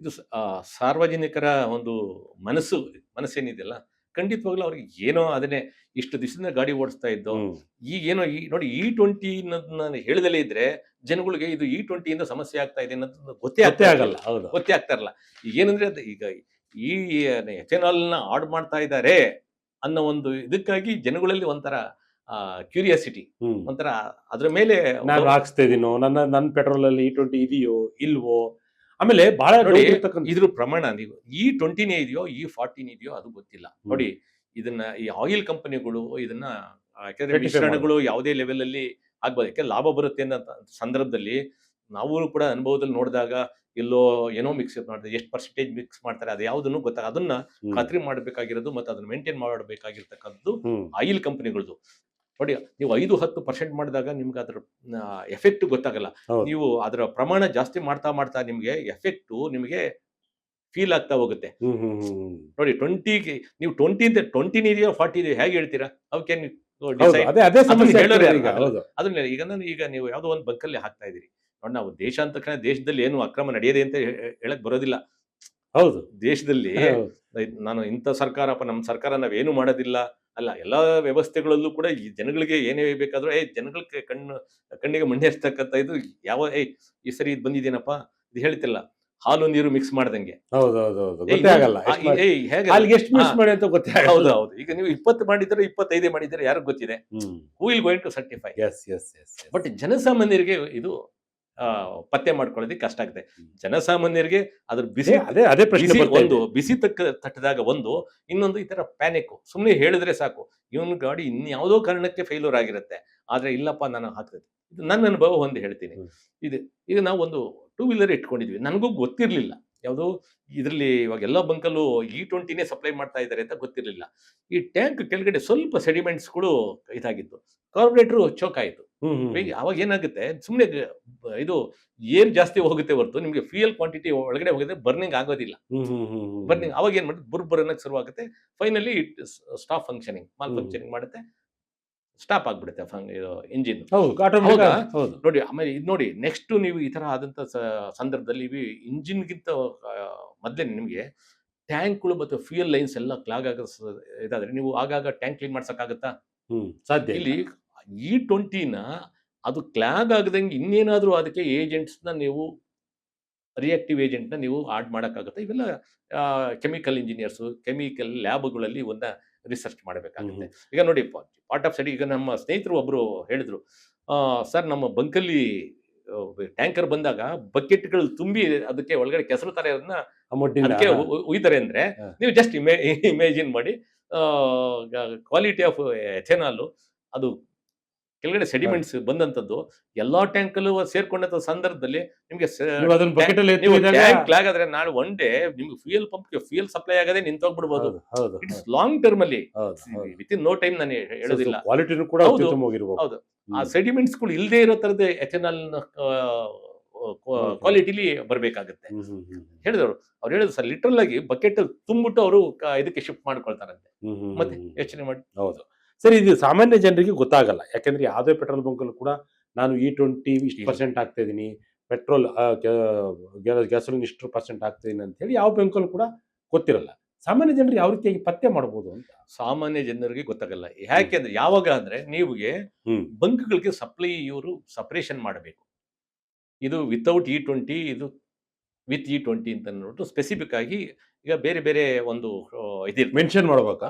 ಇದು ಸಾರ್ವಜನಿಕರ ಒಂದು ಮನಸ್ಸೇನಿದೆಯಲ್ಲ, ಖಂಡಿತವಾಗ್ಲೂ ಅವ್ರಿಗೆ ಏನೋ ಅದನ್ನೇ ಇಷ್ಟು ದಿವಸದಿಂದ ಗಾಡಿ ಓಡಿಸ್ತಾ ಇದ್ದೋ, ಹ್ಮ್. ಈಗೇನೋ ನೋಡಿ E20 ನಾನು ಹೇಳ್ದಲೇ ಇದ್ರೆ ಜನಗಳಿಗೆ ಇದು E20 ಇಂದ ಸಮಸ್ಯೆ ಆಗ್ತಾ ಇದೆ ಅನ್ನೋದು ಗೊತ್ತೇ ಗೊತ್ತೇ ಆಗ್ತಾ ಆಗಲ್ಲ. ಇರಲ್ಲ. ಹೌದು. ಗೊತ್ತೇ ಆಗ್ತಾ ಇರಲ್ಲ. ಏನಂದ್ರೆ ಅದು ಈಗ ಈ ಎಥೆನಾಲ್ ನ ಆಡ್ ಮಾಡ್ತಾ ಇದ್ದಾರೆ ಅನ್ನೋ ಒಂದು ಇದಕ್ಕಾಗಿ ಜನಗಳಲ್ಲಿ ಒಂಥರ ಕ್ಯೂರಿಯಾಸಿಟಿ, ಹ್ಮ್. ಒಂಥರ ಅದ್ರ ಮೇಲೆ ನಾನು ಹಾಕ್ಸ್ತಾ ಇದೀನೋ, ನನ್ನ ಪೆಟ್ರೋಲ್ ಅಲ್ಲಿ E20 ಇದೆಯೋ ಇಲ್ವೋ? ಆಮೇಲೆ ಬಹಳ ನೋಡಿ, doubt ಇರ್ತಕ್ಕಂಥ ಇದ್ರ ಪ್ರಮಾಣ ನೀವು E20 ಇದೆಯೋ E40 ಇದೆಯೋ ಅದು ಗೊತ್ತಿಲ್ಲ. ನೋಡಿ, ಇದನ್ನ ಈ ಆಯಿಲ್ ಕಂಪನಿಗಳು ಇದನ್ನ ಯಾಕಂದ್ರೆ Certify ಮಿಶ್ರಣಗಳು ಯಾವುದೇ ಲೆವೆಲ್ ಅಲ್ಲಿ ಆಗ್ಬೋದು, ಯಾಕಂದ್ರೆ ಲಾಭ ಬರುತ್ತೆ ಅನ್ನೋ ಸಂದರ್ಭದಲ್ಲಿ ನಾವು ಕೂಡ ಅನುಭವದಲ್ಲಿ ನೋಡಿದಾಗ ಎಲ್ಲೋ ಏನೋ ಮಿಕ್ಸ್ ಮಾಡ್ತಾರೆ, ಎಷ್ಟು ಪರ್ಸೆಂಟೇಜ್ ಮಿಕ್ಸ್ ಮಾಡ್ತಾರೆ ಅದು ಯಾವುದನ್ನು ಗೊತ್ತಾಗ, ಅದನ್ನ ಖಾತ್ರಿ ಮಾಡಬೇಕಾಗಿರೋದು ಮತ್ತೆ ಅದನ್ನ ಮೇಂಟೈನ್ ಮಾಡಬೇಕಾಗಿರ್ತಕ್ಕಂಥದ್ದು ಆಯಿಲ್ ಕಂಪನಿಗಳದ್ದು. ನೋಡಿ, ನೀವು 5-10% ಮಾಡಿದಾಗ ನಿಮ್ಗೆ ಅದರ ಎಫೆಕ್ಟ್ ಗೊತ್ತಾಗಲ್ಲ. ಹೌದು. ನೀವು ಅದರ ಪ್ರಮಾಣ ಜಾಸ್ತಿ ಮಾಡ್ತಾ ಮಾಡ್ತಾ ನಿಮ್ಗೆ ಎಫೆಕ್ಟ್ ನಿಮಗೆ ಫೀಲ್ ಆಗ್ತಾ ಹೋಗುತ್ತೆ. ಹ್ಮ್ ಹ್ಮ್ ಹ್ಮ್. ನೋಡಿ, 20ಗೆ ನೀವು 20 ಇದೆಯೋ 40 ಇದೆಯೋ ಹೇಗೆ ಹೇಳ್ತೀರಾ? ಹೌ ಕ್ಯಾನ್ ಯು ಹೌದು, ಡಿಸೈಡ್? ಅದೇ ಅದನ್ನ ಸಮಸ್ಯೆ ಹೇಳೋರು ಆಗ್ತದೆ ಈಗ. ಯಾರು? ಹೌದು. ಅದನ್ನ ಈಗ ನೀವು ಯಾವುದೋ ಒಂದು ಬಂಕಲ್ಲಿ ಹಾಕ್ತಾ ಇದೀರಿ. ನೋಡಿ, ನಾವು ದೇಶ ಅಂತ ತಕ್ಷಣ ದೇಶದಲ್ಲಿ ಏನು ಅಕ್ರಮ ನಡೆಯದೆ ಅಂತ ಹೇಳಕ್ ಬರೋದಿಲ್ಲ. ಹೌದು. ದೇಶದಲ್ಲಿ ಹೌದು. ನಾನು ಇಂಥ ಸರ್ಕಾರಪ್ಪ, ನಮ್ಮ ಸರ್ಕಾರ ನಾವೇನು ಮಾಡೋದಿಲ್ಲ ಅಲ್ಲ, ಎಲ್ಲಾ ವ್ಯವಸ್ಥೆಗಳಲ್ಲೂ ಕೂಡ ಈ ಜನಗಳಿಗೆ ಏನೇ ಬೇಕಾದ್ರೂ ಜನಗಳಿಗೆ ಕಣ್ಣಿಗೆ ಮಣ್ಣೆರ್ತಕ್ಕಂಥ ಇದು ಈ ಸರಿ ಇದು ಬಂದಿದೇನಪ್ಪ, ಇದು ಹೇಳ್ತಿಲ್ಲ, ಹಾಲು ನೀರು ಮಿಕ್ಸ್ ಮಾಡ್ದಂಗೆ. ಹೌದು ಹೌದು ಹೌದು. ಗೊತ್ತೇ ಆಗಲ್ಲ. ಹೇಗೆ? ಅಲ್ಲಿಗೆ ಎಷ್ಟು ಮಿಸ್ ಮಾಡಿ ಅಂತ ಗೊತ್ತೇ ಆಗಲ್ಲ. ಹೌದು ಹೌದು. ಈಗ ನೀವು 20 ಮಾಡಿದ್ರೆ 25 ಮಾಡಿದ್ರೆ ಯಾರಿಗೆ ಗೊತ್ತಿದೆ? Who will going to certify? Yes yes yes. But ಜನಸಾಮಾನ್ಯರಿಗೆ ಇದು ಪತ್ತೆ ಮಾಡ್ಕೊಳ್ಳೋದಕ್ಕೆ ಕಷ್ಟ ಆಗುತ್ತೆ. ಜನಸಾಮಾನ್ಯರಿಗೆ ಅದ್ರ ಬಿಸಿ ಅದೇ ಪ್ರಶ್ನೆ ಬರ್ತಾ ಇದೆ. ಬಿಸಿ ತಟ್ಟದಾಗ ಇನ್ನೊಂದು ಈ ತರ ಪ್ಯಾನಿಕ್. ಸುಮ್ಮನೆ ಹೇಳಿದ್ರೆ ಸಾಕು, ಇವನ್ ಗಾಡಿ ಇನ್ಯಾವುದೋ ಕಾರಣಕ್ಕೆ ಫೇಲ್ಯೂರ್ ಆಗಿರುತ್ತೆ, ಆದ್ರೆ ಇಲ್ಲಪ್ಪ ನಾನು ಹಾಕ್ತದೆ. ಇದು ನನ್ನ ಅನುಭವ ಒಂದು ಹೇಳ್ತೀನಿ. ಈಗ ನಾವು ಒಂದು 2 ವೀಲರ್ ಇಟ್ಕೊಂಡಿದ್ವಿ, ನನಗೂ ಗೊತ್ತಿರ್ಲಿಲ್ಲ ಯಾವುದು ಇದ್ರಲ್ಲಿ ಇವಾಗ ಎಲ್ಲ ಬಂಕಲ್ಲೂ E20ನೇ ಸಪ್ಲೈ ಮಾಡ್ತಾ ಇದ್ದಾರೆ ಅಂತ ಗೊತ್ತಿರ್ಲಿಲ್ಲ. ಈ ಟ್ಯಾಂಕ್ ಕೆಳಗಡೆ ಸ್ವಲ್ಪ ಸೆಡಿಮೆಂಟ್ಸ್ಗಳು ಇದಾಗಿತ್ತು, ಕಾರ್ಬೊರೇಟರ್ ಚೋಕ್ ಆಯ್ತು. ಅವಾಗ ಏನಾಗುತ್ತೆ, ಸುಮ್ಮನೆ ಇದು ಏರ್ ಜಾಸ್ತಿ ಹೋಗುತ್ತೆ ಹೊರತು ನಿಮ್ಗೆ ಫ್ಯೂಯಲ್ ಕ್ವಾಂಟಿಟಿ ಒಳಗಡೆ ಹೋಗಿದೆ, ಬರ್ನಿಂಗ್ ಆಗೋದಿಲ್ಲ. ಬರ್ನಿಂಗ್ ಅವಾಗ ಏನ್ ಮಾಡುತ್ತೆ, ಬುರ್ ಅನ್ನಕ್ಕೆ ಶುರುವಾಗುತ್ತೆ. Finally it stop functioning, mall functioning ಮಾಡುತ್ತೆ, ಸ್ಟಾಪ್ ಆಗ್ಬಿಡುತ್ತೆ ಇಂಜಿನ್. ನೋಡಿ, ಆಮೇಲೆ ಇದು ನೋಡಿ, ನೆಕ್ಸ್ಟ್ ನೀವು ಈ ತರ ಆದಂತ ಸಂದರ್ಭದಲ್ಲಿ ಇಂಜಿನ್ಗಿಂತ ಮೊದಲೇ ನಿಮಗೆ ಟ್ಯಾಂಕ್ಗಳು ಮತ್ತು ಫ್ಯೂಯಲ್ ಲೈನ್ಸ್ ಎಲ್ಲ ಕ್ಲಾಗ್ ಆಗೋ ಇದಾದ್ರೆ ನೀವು ಆಗಾಗ ಟ್ಯಾಂಕ್ ಕ್ಲೀನ್ ಮಾಡ್ಸಕ್ಕಾಗತ್ತಾ? ಸಾಧ್ಯ. ಇಲ್ಲಿ E20ನ ಅದು ಕ್ಲಾಗ್ ಆಗದಂಗೆ ಇನ್ನೇನಾದ್ರೂ ಅದಕ್ಕೆ ಏಜೆಂಟ್ಸ್ನ ನೀವು ರಿಯಾಕ್ಟಿವ್ ಏಜೆಂಟ್ನ ನೀವು ಆಡ್ ಮಾಡೋಕ್ಕಾಗುತ್ತೆ. ಇವೆಲ್ಲ ಕೆಮಿಕಲ್ ಇಂಜಿನಿಯರ್ಸು, ಕೆಮಿಕಲ್ ಲ್ಯಾಬ್ಗಳಲ್ಲಿ ರಿಸರ್ಚ್ ಮಾಡಬೇಕಾಗುತ್ತೆ. ಈಗ ನೋಡಿ, ಪಾರ್ಟ್ ಆಫ್ ಸ್ಟಡಿ. ಈಗ ನಮ್ಮ ಸ್ನೇಹಿತರು ಒಬ್ರು ಹೇಳಿದ್ರು, ಸರ್ ನಮ್ಮ ಬಂಕಲ್ಲಿ ಟ್ಯಾಂಕರ್ ಬಂದಾಗ ಬಕೆಟ್ಗಳು ತುಂಬಿ ಅದಕ್ಕೆ ಒಳಗಡೆ ಕೆಸರು ತರ ಅದಕ್ಕೆ ಉಯ್ತಾರೆ ಅಂದ್ರೆ ನೀವು ಜಸ್ಟ್ ಇಮೇಜಿನ್ ಮಾಡಿ, ಕ್ವಾಲಿಟಿ ಆಫ್ ಎಥೆನಾಲ್ ಅದು ಕೆಳಗಡೆ ಸೆಡಿಮೆಂಟ್ಸ್ ಬಂದಂತದ್ದು ಎಲ್ಲಾ ಟ್ಯಾಂಕಲ್ಲೂ ಸೇರ್ಕೊಂಡಂತ ಸಂದರ್ಭದಲ್ಲಿ ನಿಮ್ಗೆ ಟ್ಯಾಂಕ್ ಆದ್ರೆ ನಾಳೆ ಒನ್ ಡೇ ನಿಮ್ಗೆ ಫ್ಯೂಯಲ್ ಪಂಪ್ಗೆ ಫ್ಯೂಯಲ್ ಸಪ್ಲೈ ಆಗದೆ ನಿಂತೋಗ್ಬಿಡ್ಬೋದು. ಇಟ್ಸ್ ಲಾಂಗ್ ಟರ್ಮ್ ಅಲ್ಲಿ, ವಿತ್ ಇನ್ ನೋ ಟೈಮ್ ನಾನು ಹೇಳೋದಿಲ್ಲ. ಹೌದು, ಆ ಸೆಡಿಮೆಂಟ್ಸ್ ಗಳು ಇಲ್ಲದೆ ಇರೋ ತರದ ಎಥೆನಾಲ್ ಕ್ವಾಲಿಟಿಲಿ ಬರ್ಬೇಕಾಗತ್ತೆ. ಹೇಳಿದವರು ಅವ್ರು ಹೇಳಿದ್ರು, ಸರ್ ಲಿಟ್ರಲ್ ಆಗಿ ಬಕೆಟ್ ತುಂಬಿಟ್ಟು ಅವರು ಇದಕ್ಕೆ ಶಿಫ್ಟ್ ಮಾಡ್ಕೊಳ್ತಾರಂತೆ. ಮತ್ತೆ ಯೋಚನೆ ಮಾಡಿ. ಹೌದು ಸರಿ, ಇದು ಸಾಮಾನ್ಯ ಜನರಿಗೆ ಗೊತ್ತಾಗಲ್ಲ. ಯಾಕಂದ್ರೆ ಯಾವುದೇ ಪೆಟ್ರೋಲ್ ಬಂಕಲ್ಲೂ ಕೂಡ ನಾನು E20 ಇಷ್ಟು % ಹಾಕ್ತಾ ಇದೀನಿ, ಪೆಟ್ರೋಲ್ ಗ್ಯಾಸೋಲಿನ್ ಇಷ್ಟು % ಹಾಕ್ತಾ ಇದೀನಿ ಅಂತ ಹೇಳಿ ಯಾವ ಬಂಕಲ್ಲೂ ಕೂಡ ಗೊತ್ತಿರಲ್ಲ. ಸಾಮಾನ್ಯ ಜನರು ಯಾವ ರೀತಿಯಾಗಿ ಪತ್ತೆ ಮಾಡಬಹುದು ಅಂತ? ಸಾಮಾನ್ಯ ಜನರಿಗೆ ಗೊತ್ತಾಗಲ್ಲ. ಯಾಕೆಂದ್ರೆ ಯಾವಾಗ ಅಂದ್ರೆ ನೀವುಗೆ ಬಂಕ್ಗಳಿಗೆ ಸಪ್ಲೈ ಇವರು ಸಪರೇಷನ್ ಮಾಡಬೇಕು. ಇದು ವಿತೌಟ್ E20, ಇದು ವಿತ್ E20 ಅಂತ ನೋಡ್ಬಿಟ್ಟು ಸ್ಪೆಸಿಫಿಕ್ ಆಗಿ ಈಗ ಬೇರೆ ಬೇರೆ ಒಂದು ಇದು ಮೆನ್ಷನ್ ಮಾಡ್ಬೇಕಾ?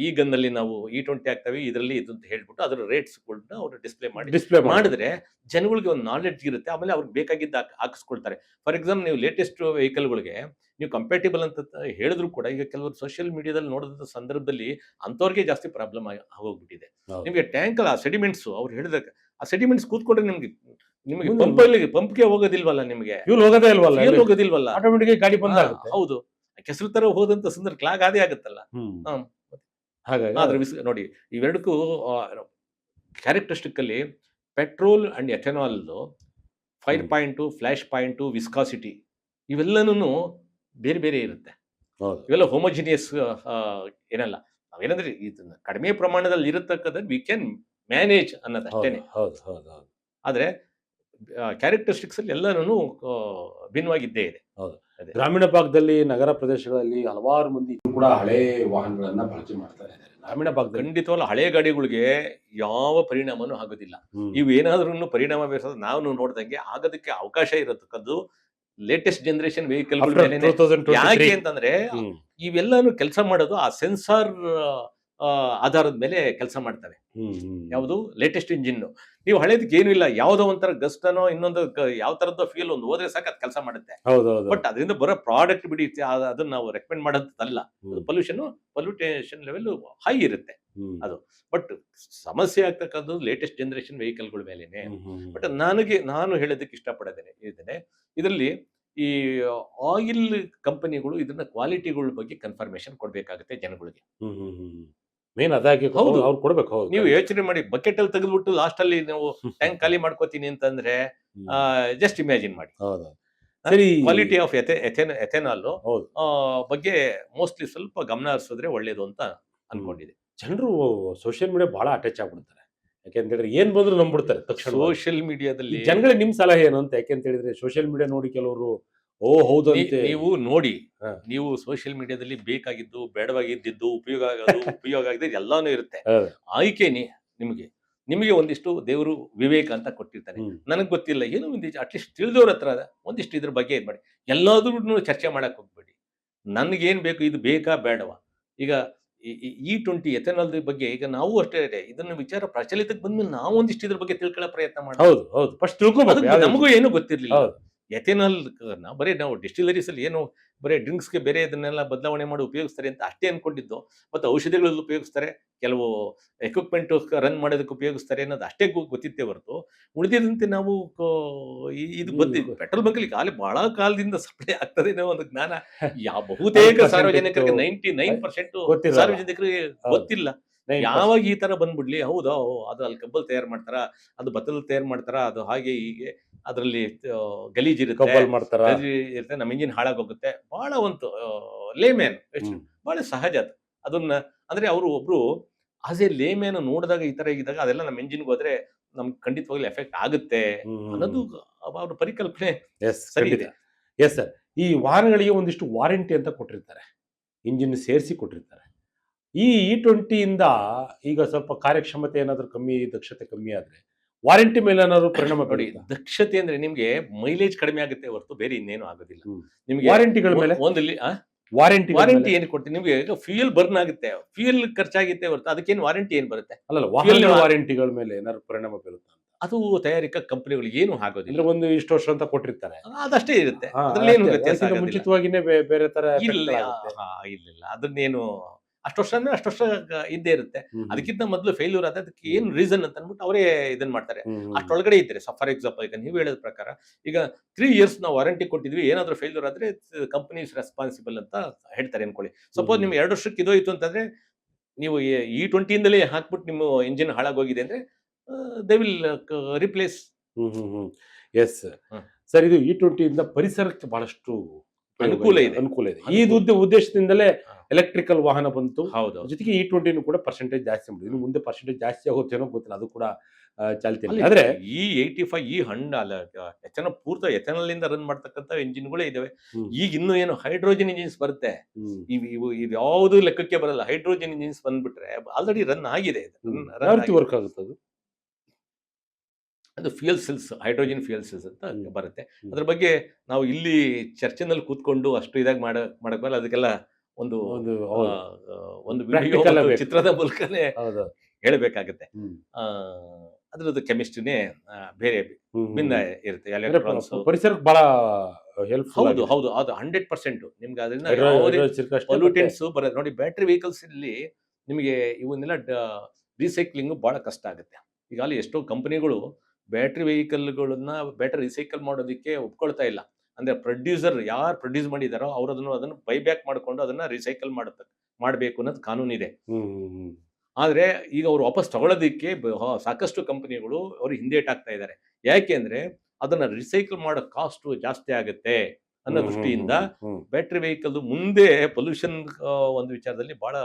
ಈ ಗನ್ನಲ್ಲಿ ನಾವು E20 ಹಾಕ್ತೇವೆ, ಇದರಲ್ಲಿ ಇದು ಅಂತ ಹೇಳ್ಬಿಟ್ಟು ಅದರ ರೇಟ್ಸ್ ಅವರು ಡಿಸ್ಪ್ಲೇ ಮಾಡಿದ್ರೆ ಜನಗಳಿಗೆ ಒಂದು ನಾಲೆಡ್ಜ್ ಇರುತ್ತೆ. ಆಮೇಲೆ ಅವ್ರಿಗೆ ಬೇಕಾಗಿದ್ದ ಹಾಕಿಸ್ಕೊಳ್ತಾರೆ. ಫಾರ್ ಎಕ್ಸಾಂಪಲ್, ನೀವು ಲೇಟೆಸ್ಟ್ ವೆಹಿಕಲ್ಗಳಿಗೆ ನೀವು ಕಂಪೇಟೇಬಲ್ ಅಂತ ಹೇಳಿದ್ರು ಕೂಡ ಈಗ ಕೆಲವರು ಸೋಷಿಯಲ್ ಮೀಡಿಯಾದಲ್ಲಿ ನೋಡಿದ ಸಂದರ್ಭದಲ್ಲಿ ಅಂತವ್ರಿಗೆ ಜಾಸ್ತಿ ಪ್ರಾಬ್ಲಮ್ ಆಗೋಗ್ಬಿಟ್ಟಿದೆ. ನಿಮಗೆ ಟ್ಯಾಂಕ್ ಆ ಸೆಡಿಮೆಂಟ್ಸ್ ಅವ್ರು ಹೇಳಿದಾಗ ಆ ಸೆಡಿಮೆಂಟ್ಸ್ ಕೂತ್ಕೊಂಡ್ರೆ ನಿಮಗೆ ಪಂಪ್ಗೆ ಹೋಗೋದಿಲ್ವಲ್ಲ, ನಿಮಗೆ ಹೋಗೋದಿಲ್ವಲ್ಲ, ಆಟೋಮೆಟಿಕ್ ಗಾಡಿ ಬಂದ. ಹೌದು, ಕೆಸರು ತರ ಹೋದಂತ ಸಂದರ್ಭ ಕ್ಲಾಗ್ ಆದೇ ಆಗುತ್ತಲ್ಲ. ನೋಡಿ, ಇವೆರಡಕ್ಕೂ ಕ್ಯಾರೆಕ್ಟರಿಸ್ಟಿಕ್ ಅಲ್ಲಿ petrol and ethanol fire point, flash point, viscosity ಇವೆಲ್ಲನೂ ಬೇರೆ ಬೇರೆ ಇರುತ್ತೆ. ಹೌದು ಇವೆಲ್ಲ ಹೋಮೋಜಿನಿಯಸ್ ಏನಲ್ಲ. ನಾವೇನಂದ್ರೆ ಇದನ್ನ ಕಡಿಮೆ ಪ್ರಮಾಣದಲ್ಲಿ ಇರತಕ್ಕಂಥದ್ದು ವಿ ಕ್ಯಾನ್ ಮ್ಯಾನೇಜ್ ಅನ್ನೋದು ಹೌದು ಅಷ್ಟೇನೆ. ಹೌದು ಹೌದು ಹೌದು ಆದರೆ ಕ್ಯಾರೆಕ್ಟರಿಸ್ಟಿಕ್ಸ್ ಅಲ್ಲಿ ಎಲ್ಲನೂ ಭಿನ್ನವಾಗಿದ್ದೇ ಇದೆ. ಹೌದು. ಅದೇ. ಗ್ರಾಮೀಣ ಭಾಗದಲ್ಲಿ, ನಗರ ಪ್ರದೇಶಗಳಲ್ಲಿ ಹಲವಾರು ಮಂದಿ ಇನ್ನೂ ಕೂಡ ಹಳೆ ವಾಹನಗಳನ್ನ ಬಳಕೆ ಮಾಡ್ತಾ ಇದ್ದಾರೆ. ಗ್ರಾಮೀಣ ಭಾಗದಲ್ಲಿ ಖಂಡಿತವಲ್ಲ ಹಳೆ ಗಾಡಿಗಳಿಗೆ ಯಾವ ಪರಿಣಾಮನೂ ಆಗೋದಿಲ್ಲ. ಹ್ಮ್. ಇವೇನಾದ್ರೂ ಪರಿಣಾಮ ಬೀರೋದು ನಾವು ನೋಡ್ದಂಗೆ ಆಗೋದಕ್ಕೆ ಅವಕಾಶ ಇರತಕ್ಕದ್ದು ಲೇಟೆಸ್ಟ್ ಜನರೇಷನ್ ವೆಹಿಕಲ್ After 2023. ಯಾಕೆ ಅಂತಂದ್ರೆ ಹ್ಮ್. ಇವೆಲ್ಲಾನು ಕೆಲಸ ಮಾಡೋದು ಆ ಸೆನ್ಸಾರ್ ಆಧಾರದ ಮೇಲೆ ಕೆಲಸ ಮಾಡ್ತವೆ. ಹ್ಮ್, ಹ್ಮ್. ಯಾವುದು ಲೇಟೆಸ್ಟ್ ಇಂಜಿನ್. ನೀವು ಹಳೇದಕ್ಕೆ ಏನೂ ಇಲ್ಲ, ಯಾವುದೋ ಒಂಥರ ಗಸ್ಟನೋ ಇನ್ನೊಂದು ಯಾವ ತರದ್ದು ಫ್ಯೂಲ್ ಒಂದು ಹೋದ್ರೆ ಸಾಕು ಅದು ಕೆಲಸ ಮಾಡುತ್ತೆ. ಹೌದು ಹೌದು ಬಟ್ ಅದರಿಂದ ಬರೋ ಪ್ರಾಡಕ್ಟ್ ಬಿಡಿ ಅದನ್ನ ನಾವು ರೆಕಮೆಂಡ್ ಮಾಡೋದಲ್ಲ. ಹ್ಮ್. ಪೊಲ್ಯೂಟೇಷನ್ ಲೆವೆಲ್ ಹೈ ಇರುತ್ತೆ. ಹ್ಮ್. ಅದು ಬಟ್ ಸಮಸ್ಯೆ ಆಗ್ತಕ್ಕಂಥದ್ದು ಲೇಟೆಸ್ಟ್ ಜನರೇಷನ್ ವೆಹಿಕಲ್ಗಳ ಮೇಲೇನೆ. ಹ್ಮ್, ಹ್ಮ್, ಬಟ್ ನಾನು ಹೇಳೋದಕ್ಕೆ ಇಷ್ಟಪಡೋದೇನೆ ಇದರಲ್ಲಿ ಈ ಆಯಿಲ್ ಕಂಪನಿಗಳು ಇದನ್ನ ಕ್ವಾಲಿಟಿಗಳ ಬಗ್ಗೆ ಕನ್ಫರ್ಮೇಶನ್ ಕೊಡ್ಬೇಕಾಗುತ್ತೆ ಜನಗಳಿಗೆ. ಹ್ಮ್, ಹ್ಮ್, ಹ್ಮ್. ಮೇನ್ ಅದಾಗಿ ಹೌದು. ಅವ್ರು ಕೊಡ್ಬೇಕು. ಹೌದು. ನೀವು ಯೋಚನೆ ಮಾಡಿ, ಬಕೆಟ್ ಅಲ್ಲಿ ತೆಗೆದ್ಬಿಟ್ಟು ಲಾಸ್ಟ್ ಅಲ್ಲಿ ನಾವು ಟ್ಯಾಂಕ್ ಖಾಲಿ ಮಾಡ್ಕೋತೀನಿ ಅಂತಂದ್ರೆ ಹ್ಮ್. ಜಸ್ಟ್ ಇಮ್ಯಾಜಿನ್ ಮಾಡಿ. ಹೌದು. ಸರಿ. ಕ್ವಾಲಿಟಿ ಆಫ್ ಎಥೆನಾಲ್ ಹೌದು. ಬಗ್ಗೆ ಮೋಸ್ಟ್ಲಿ ಸ್ವಲ್ಪ ಗಮನ ಹರಿಸಿದ್ರೆ ಒಳ್ಳೇದು ಅಂತ ಅನ್ಕೊಂಡಿದೆ. ಜನರು ಸೋಷಿಯಲ್ ಮೀಡಿಯಾ ಬಹಳ ಅಟ್ಯಾಚ್ ಆಗ್ಬಿಡ್ತಾರೆ. ಯಾಕೆಂತ ಹೇಳಿದ್ರೆ ಏನ್ ಬಂದ್ರು ನಂಬಿಡ್ತಾರೆ ತಕ್ಷಣ. ಸೋಷಿಯಲ್ ಮೀಡಿಯಾದಲ್ಲಿ ಜನಗಳಿಗೆ ನಿಮ್ ಸಲಹೆ ಏನು ಅಂತ? ಯಾಕೆಂತ ಹೇಳಿದ್ರೆ ಸೋಷಿಯಲ್ ಮೀಡಿಯಾ ನೋಡಿ ಕೆಲವರು ಓ ಹೌದು ಅಂತೆ. ನೀವು ನೋಡಿ, ಹಾ. ನೀವು ಸೋಷಿಯಲ್ ಮೀಡಿಯಾದಲ್ಲಿ ಬೇಕಾಗಿದ್ದು, ಬೇಡವಾಗಿದ್ದು, ಉಪಯೋಗ ಆಗೋದು, ಉಪಯೋಗ ಆಗದೆ ಎಲ್ಲಾನು ಇರುತ್ತೆ. ಹೌದು. ಆಯ್ಕೆ ನಿಮಗೆ ಒಂದಿಷ್ಟು ದೇವರು ವಿವೇಕ ಅಂತ ಕೊಟ್ಟಿರ್ತಾನೆ. ಹ್ಮ್. ನನಗೆ ಗೊತ್ತಿಲ್ಲ ಏನೋ ಒಂದಿಷ್ಟು ಅಟ್ಲೀಸ್ಟ್ ತಿಳಿದವ್ರ ಹತ್ರ ಒಂದಿಷ್ಟು ಇದ್ರ ಬಗ್ಗೆ ಇದು ಮಾಡಿ. ಎಲ್ಲಾದ್ರೂ ಚರ್ಚೆ ಮಾಡಕ್ ಹೋಗ್ಬೇಡಿ. ನನ್ಗೇನ್ ಬೇಕು, ಇದು ಬೇಕಾ ಬೇಡವಾ? ಈಗ E20 ಎಥೆನಾಲ್ ಬಗ್ಗೆ ಈಗ ನಾವು ಅಷ್ಟೇ ಇದನ್ನ ವಿಚಾರ ಪ್ರಚಲಿತಕ್ಕೆ ಬಂದ್ಮೇಲೆ ನಾವು ಒಂದಿಷ್ಟು ಇದ್ರ ಬಗ್ಗೆ ತಿಳ್ಕೊಳ್ಳೋ ಪ್ರಯತ್ನ ಮಾಡಿ. ಹೌದು ಹೌದು ಫಸ್ಟ್ ತಿಳ್ಕೊಬೇಕು. ನಮಗೂ ಏನು ಗೊತ್ತಿರ್ಲಿಲ್ಲ. ಹೌದು. ಎಥೆನಾಲ್ ಬರೀ ನಾವು ಡಿಸ್ಟಿಲರೀಸ್ ಅಲ್ಲಿ ಏನು ಬರೀ ಡ್ರಿಂಕ್ಸ್ಗೆ ಬೇರೆ ಇದನ್ನೆಲ್ಲ ಬದಲಾವಣೆ ಮಾಡಿ ಉಪಯೋಗಿಸ್ತಾರೆ ಅಂತ ಅಷ್ಟೇ ಅನ್ಕೊಂಡಿದ್ದು. ಮತ್ತು ಔಷಧಿಗಳಲ್ಲಿ ಉಪಯೋಗಿಸ್ತಾರೆ, ಕೆಲವು ಎಕ್ವಿಪ್ಮೆಂಟ್ ರನ್ ಮಾಡೋದಕ್ಕೆ ಉಪಯೋಗಿಸ್ತಾರೆ ಅನ್ನೋದು ಅಷ್ಟೇ ಗೊತ್ತಿತ್ತೇ ಹೊರತು ಉಳಿದಿದಂತೆ ನಾವು ಇದು ಬಂದಿದ್ದು ಪೆಟ್ರೋಲ್ ಬಂಕ್ ಅಲ್ಲಿ ಖಾಲಿ ಬಹಳ ಕಾಲದಿಂದ ಸಪ್ಲೈ ಆಗ್ತದೆ ಅನ್ನೋ ಒಂದು ಜ್ಞಾನ ಬಹುತೇಕ 5% ಸಾರ್ವಜನಿಕರಿಗೆ 99% ಗೊತ್ತಿರಲ್ಲ. ಸಾರ್ವಜನಿಕರಿಗೆ ಗೊತ್ತಿಲ್ಲ. ಯಾವಾಗ ಈ ತರ ಬಂದ್ಬಿಡ್ಲಿ, ಹೌದಾ ಅದು ಅಲ್ಲಿ ಕಬ್ಬಲ್ ತಯಾರು ಮಾಡ್ತಾರ, ಅದು ಭತ್ತದಲ್ಲಿ ತಯಾರು ಮಾಡ್ತಾರ, ಅದು ಹಾಗೆ ಹೀಗೆ ಅದರಲ್ಲಿ ಗಲೀಜಿರುತ್ತೆ, ಕಬ್ಬಲ್ ಮಾಡ್ತಾರ. ಇರುತ್ತೆ, ನಮ್ಮ ಇಂಜಿನ್ ಹಾಳಾಗೋಗುತ್ತೆ. ಬಹಳ ಒಂದು ಲೇಮ್ಯಾನ್ ಬಹಳ ಸಹಜ ಅದು. ಅದನ್ನ ಅಂದ್ರೆ ಅವರು ಒಬ್ರು ಆಸ್ ಎ ಲೇಮ್ಯಾನ್ ನೋಡಿದಾಗ ಈ ತರ ಇದ್ದಾಗ ಅದೆಲ್ಲ ನಮ್ಮ ಇಂಜಿನ್ಗೆ ಹೋದ್ರೆ ನಮ್ಗೆ ಖಂಡಿತವಾಗ್ಲೂ ಎಫೆಕ್ಟ್ ಆಗುತ್ತೆ ಅನ್ನೋದು ಅವ್ರ ಪರಿಕಲ್ಪನೆ ಸರಿ ಇದೆ. Yes sir. ಈ ವಾಹನಗಳಿಗೆ ಒಂದಿಷ್ಟು ವಾರಂಟಿ ಅಂತ ಕೊಟ್ಟಿರ್ತಾರೆ, ಇಂಜಿನ್ ಸೇರಿಸಿ ಕೊಟ್ಟಿರ್ತಾರೆ. ಈ E20 ಇಂದ ಈಗ ಸ್ವಲ್ಪ ಕಾರ್ಯಕ್ಷಮತೆ ಏನಾದ್ರು ಕಮ್ಮಿ, ದಕ್ಷತೆ ಕಮ್ಮಿ ಆದ್ರೆ ವಾರಂಟಿ ಮೇಲೆ ಏನಾದ್ರು ಪರಿಣಾಮ ನೋಡಿ, ಬೀಳುತ್ತಾ? ದಕ್ಷತೆ ಅಂದ್ರೆ ನಿಮ್ಗೆ ಮೈಲೇಜ್ ಕಡಿಮೆ ಆಗುತ್ತೆ ಹೊರತು ಬೇರೆ ಇನ್ನೇನು ಆಗೋದಿಲ್ಲ. ನಿಮ್ಗೆ ವಾರಂಟಿಗಳ ಮೇಲೆ ವಾರಂಟಿ ಏನು ಕೊಡ್ತೀನಿ ನಿಮ್ಗೆ? ಈಗ ಫ್ಯೂಯಲ್ ಬರ್ನ್ ಆಗುತ್ತೆ, ಫ್ಯೂಯಲ್ ಖರ್ಚಾಗುತ್ತೆ ಹೊರತು ಅದಕ್ಕೇನು ವಾರಂಟಿ ಏನ್ ಬರುತ್ತೆ? ಅಲ್ಲ ವಾಹನ ವಾರಂಟಿಗಳ ಮೇಲೆ ಏನಾದ್ರು ಪರಿಣಾಮ ಬೀಳುತ್ತಾ? ಅದು ತಯಾರಿಕಾ ಕಂಪನಿಗಳಿಗೆ ಏನು ಆಗೋದಿಲ್ಲ. ಅಂದ್ರೆ ಒಂದು ಇಷ್ಟು ವರ್ಷ ಅಂತ ಕೊಟ್ಟಿರ್ತಾರೆ, ಅದಷ್ಟೇ ಇರುತ್ತೆ. ಅದ್ರಲ್ಲಿ ಏನು ವ್ಯತ್ಯಾಸ ಆಗೋದಿಲ್ಲ. ಮುಂಚಿತವಾಗಿನೇ ಬೇರೆ ತರ ಇಲ್ಲ ಅದನ್ನೇನು ಅಷ್ಟು ವರ್ಷ ಇದ್ದೇ ಇರುತ್ತೆ. ಅದಕ್ಕಿಂತ ಮೊದಲು ಫೇಲ್ಯೂರ್ ಆದ ಅದಕ್ಕೆ ಏನು ರೀಸನ್ ಅಂತ ಅಂದ್ಬಿಟ್ಟು ಅವರೇ ಇದನ್ನ ಮಾಡ್ತಾರೆ. ಅಷ್ಟೊಳಗಡೆ ಇದ್ರೆ ಫಾರ್ ಎಕ್ಸಾಂಪಲ್ ಈಗ ನೀವು ಹೇಳಿದ ಪ್ರಕಾರ ಈಗ 3 years ನಾವು ವಾರಂಟಿ ಕೊಟ್ಟಿದ್ವಿ, ಏನಾದ್ರೂ ಫೇಲ್ಯೂರ್ ಆದ್ರೆ ಕಂಪನಿ ಇಸ್ ರೆಸ್ಪಾನ್ಸಿಬಲ್ ಅಂತ ಹೇಳ್ತಾರೆ ಅನ್ಕೊಳ್ಳಿ. ಸಪೋಸ್ ನಿಮ್ಗೆ 2 ವರ್ಷಕ್ಕೆ ಇದೋಯ್ತು ಅಂತಂದ್ರೆ ನೀವು E20 ಇಂದಲೇ ಹಾಕ್ಬಿಟ್ಟು ನಿಮ್ಮ ಇಂಜಿನ್ ಹಾಳಾಗೋಗಿದೆ ಅಂದ್ರೆ they will replace. Yes sir. ಇದು E20 ಇಂದ ಪರಿಸರಕ್ಕೆ ಬಹಳಷ್ಟು ಅನುಕೂಲ ಇದೆ. ಈ ಉದ್ದೇಶದಿಂದಲೇ ಎಲೆಕ್ಟ್ರಿಕಲ್ ವಾಹನ ಬಂತು. ಹೌದು. ಜೊತೆಗೆ E20 ಕೂಡ ಪರ್ಸೆಂಟೇಜ್ ಜಾಸ್ತಿ ಮಾಡಿದ್ರು. ಇನ್ನು ಮುಂದೆ ಪರ್ಸೆಂಟೇಜ್ ಜಾಸ್ತಿ ಆಗುತ್ತೇನೋ ಗೊತ್ತಿಲ್ಲ, ಅದು ಕೂಡ ಚಾಲ್ತಿಯಲ್ಲಿ. ಆದ್ರೆ E85 ಎಥೆನಾಲ್ ಪೂರ್ತಿ ಎಥೆನಾಲ್ ಇಂದ ರನ್ ಮಾಡ್ತಕ್ಕಂಥ ಇಂಜಿನ್ಗಳೇ ಇದಾವೆ. ಈಗ ಇನ್ನು ಏನು ಹೈಡ್ರೋಜನ್ ಇಂಜಿನ್ಸ್ ಬರುತ್ತೆ, ಇವು ಯಾವುದು ಲೆಕ್ಕಕ್ಕೆ ಬರಲ್ಲ. ಹೈಡ್ರೋಜನ್ ಇಂಜಿನ್ಸ್ ಬಂದ್ಬಿಟ್ರೆ ಆಲ್ರೆಡಿ ರನ್ ಆಗಿದೆ. ವರ್ಕ್ ಆಗುತ್ತೆ ಅದು fuel cells, hydrogen fuel cells ಅಂತ ಬರುತ್ತೆ. ಅದ್ರ ಬಗ್ಗೆ ನಾವು ಇಲ್ಲಿ ಚರ್ಚೆನಲ್ಲಿ ಕೂತ್ಕೊಂಡು ಅಷ್ಟು ಇದಾಗಿ ಮಾಡಕ್ ಬರಲ್ಲ. ಅದಕ್ಕೆಲ್ಲ ಒಂದು ವಿಡಿಯೋ ಚಿತ್ರದ ಮೂಲಕನೇ ಹೇಳಬೇಕಾಗತ್ತೆ. ಅದ್ರದ್ದು ಕೆಮಿಸ್ಟ್ರಿನೇ ಬೇರೆ ಭಿನ್ನ ಇರುತ್ತೆ. ಎಲೆಕ್ಟ್ರಾನ್ಸ್ ಪರಿಸರಕ್ಕೆ ಬಹಳ ಹೌದು ಹೌದು ಅದು 100%. ನಿಮ್ಗೆ ಅದರಿಂದ ಪೊಲ್ಯೂಟೆಂಟ್ಸ್ ಬರೋದು ನೋಡಿ. ಬ್ಯಾಟ್ರಿ ವೆಹಿಕಲ್ಸ್ ಇಲ್ಲಿ ನಿಮಗೆ ಇವನ್ನೆಲ್ಲ ರೀಸೈಕ್ಲಿಂಗ್ ಬಹಳ ಕಷ್ಟ ಆಗುತ್ತೆ. ಈಗ ಅಲ್ಲಿ ಎಷ್ಟೋ ಕಂಪನಿಗಳು ಬ್ಯಾಟ್ರಿ ವೆಹಿಕಲ್ಗಳನ್ನ ಬ್ಯಾಟ್ರಿ ರಿಸೈಕಲ್ ಮಾಡೋದಕ್ಕೆ ಒಪ್ಕೊಳ್ತಾ ಇಲ್ಲ. ಅಂದ್ರೆ ಪ್ರೊಡ್ಯೂಸರ್ ಯಾರು ಪ್ರೊಡ್ಯೂಸ್ ಮಾಡಿದಾರೋ ಅವರು ಅದನ್ನು ಬೈಬ್ಯಾಕ್ ಮಾಡ್ಕೊಂಡು ಅದನ್ನ ರಿಸೈಕಲ್ ಮಾಡಬೇಕು ಅನ್ನೋದು ಕಾನೂನಿದೆ. ಆದ್ರೆ ಈಗ ಅವ್ರು ವಾಪಸ್ ತಗೊಳ್ಳೋದಕ್ಕೆ ಸಾಕಷ್ಟು ಕಂಪನಿಗಳು ಅವ್ರು ಹಿಂದೇಟಾಗ್ತಾ ಇದ್ದಾರೆ. ಯಾಕೆ ಅಂದ್ರೆ ಅದನ್ನ ರಿಸೈಕಲ್ ಮಾಡೋ ಕಾಸ್ಟ್ ಜಾಸ್ತಿ ಆಗುತ್ತೆ ಅನ್ನೋ ದೃಷ್ಟಿಯಿಂದ ಹ್ಮ್. ಬ್ಯಾಟ್ರಿ ವೆಹಿಕಲ್ ಮುಂದೆ ಪೊಲ್ಯೂಷನ್ ಒಂದು ವಿಚಾರದಲ್ಲಿ ಬಹಳ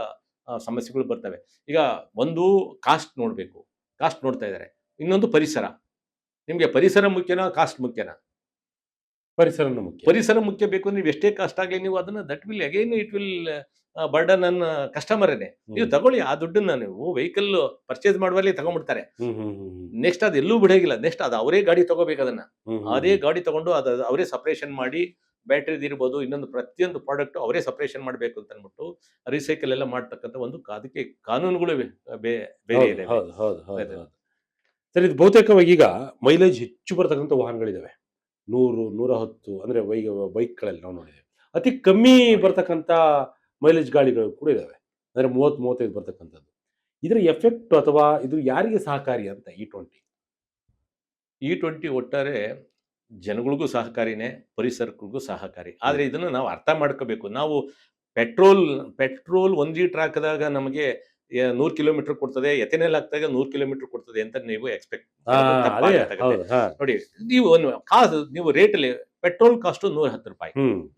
ಸಮಸ್ಯೆಗಳು ಬರ್ತವೆ. ಈಗ ಒಂದು ಕಾಸ್ಟ್ ನೋಡಬೇಕು, ಕಾಸ್ಟ್ ನೋಡ್ತಾ ಇದ್ದಾರೆ. ಇನ್ನೊಂದು ಪರಿಸರ. ನಿಮಗೆ ಪರಿಸರ ಮುಖ್ಯನಾ, ಕಾಸ್ಟ್ ಮುಖ್ಯನಾ? ಪರಿಸರನೂ ಮುಖ್ಯ. ಪರಿಸರ ಮುಖ್ಯ ಬೇಕು ಅಂದ್ರೆ ನೀವು ಎಷ್ಟೇ ಕಾಸ್ಟ್ ಆಗಲಿ ನೀವು ಅದನ್ನ that will again it will burden ನನ್ನ ಕಸ್ಟಮರ್ನೇ. ನೀವು ತಗೊಳ್ಳಿ ಆ ದುಡ್ಡನ್ನ, ನೀವು ವೆಹಿಕಲ್ ಪರ್ಚೇಸ್ ಮಾಡುವಲ್ಲಿ ತಗೊಂಡ್ಬಿಡ್ತಾರೆ. ನೆಕ್ಸ್ಟ್ ಅದು ಎಲ್ಲೂ ಬಿಡೋಗಿಲ್ಲ. ನೆಕ್ಸ್ಟ್ ಅದು ಅವರೇ ಗಾಡಿ ತಗೋಬೇಕು. ಅದನ್ನ ಅದೇ ಗಾಡಿ ತಗೊಂಡು ಅದು ಅವರೇ ಸಪರೇಷನ್ ಮಾಡಿ, ಬ್ಯಾಟ್ರಿದ್ ಇರ್ಬೋದು, ಇನ್ನೊಂದು ಪ್ರತಿಯೊಂದು ಪ್ರಾಡಕ್ಟ್ ಅವರೇ ಸಪರೇಷನ್ ಮಾಡಬೇಕು ಅಂತ ಅಂದ್ಬಿಟ್ಟು ರೀಸೈಕಲ್ ಎಲ್ಲ ಮಾಡ್ತಕ್ಕಂಥ ಒಂದು ಅದಕ್ಕೆ ಕಾನೂನುಗಳು ಬೇರೆ ಇದೆ. ಹೌದು ಹೌದು ಹೌದು ಹೌದು. ಸರ್, ಇದು ಬಹುತೇಕವಾಗಿ ಈಗ ಮೈಲೇಜ್ ಹೆಚ್ಚು ಬರ್ತಕ್ಕಂಥ ವಾಹನಗಳಿದಾವೆ. 100-110 ಅಂದ್ರೆ ಬೈಕ್ಗಳಲ್ಲಿ ನಾವು ನೋಡಿದ್ದೇವೆ. ಅತಿ ಕಮ್ಮಿ ಬರ್ತಕ್ಕಂಥ ಮೈಲೇಜ್ ಗಾಡಿಗಳು ಕೂಡ ಇದಾವೆ. ಅಂದ್ರೆ 30-35 ಬರ್ತಕ್ಕಂಥದ್ದು. ಇದರ ಎಫೆಕ್ಟ್ ಅಥವಾ ಇದು ಯಾರಿಗೆ ಸಹಕಾರಿ ಅಂತ E20? E20 ಒಟ್ಟಾರೆ ಜನಗಳಿಗೂ ಸಹಕಾರಿನೇ, ಪರಿಸರಕ್ಕೂ ಸಹಕಾರಿ. ಆದ್ರೆ ಇದನ್ನ ನಾವು ಅರ್ಥ ಮಾಡ್ಕೋಬೇಕು. ನಾವು ಪೆಟ್ರೋಲ್ 1 ಲೀಟರ್ ಹಾಕಿದಾಗ ನಮಗೆ 100 ಕಿಲೋಮೀಟರ್ ಕೊಡ್ತದೆ, ಎಥೆನಾಲ್ ಹಾಕಿದಾಗ 100 ಕಿಲೋಮೀಟರ್ ಕೊಡ್ತದೆ ಅಂತ ನೀವು ಎಕ್ಸ್ಪೆಕ್ಟ್ ನೋಡಿ. ನೀವು ರೇಟಲ್ಲಿ ಪೆಟ್ರೋಲ್ ಕಾಸ್ಟ್ 110 ರೂಪಾಯಿ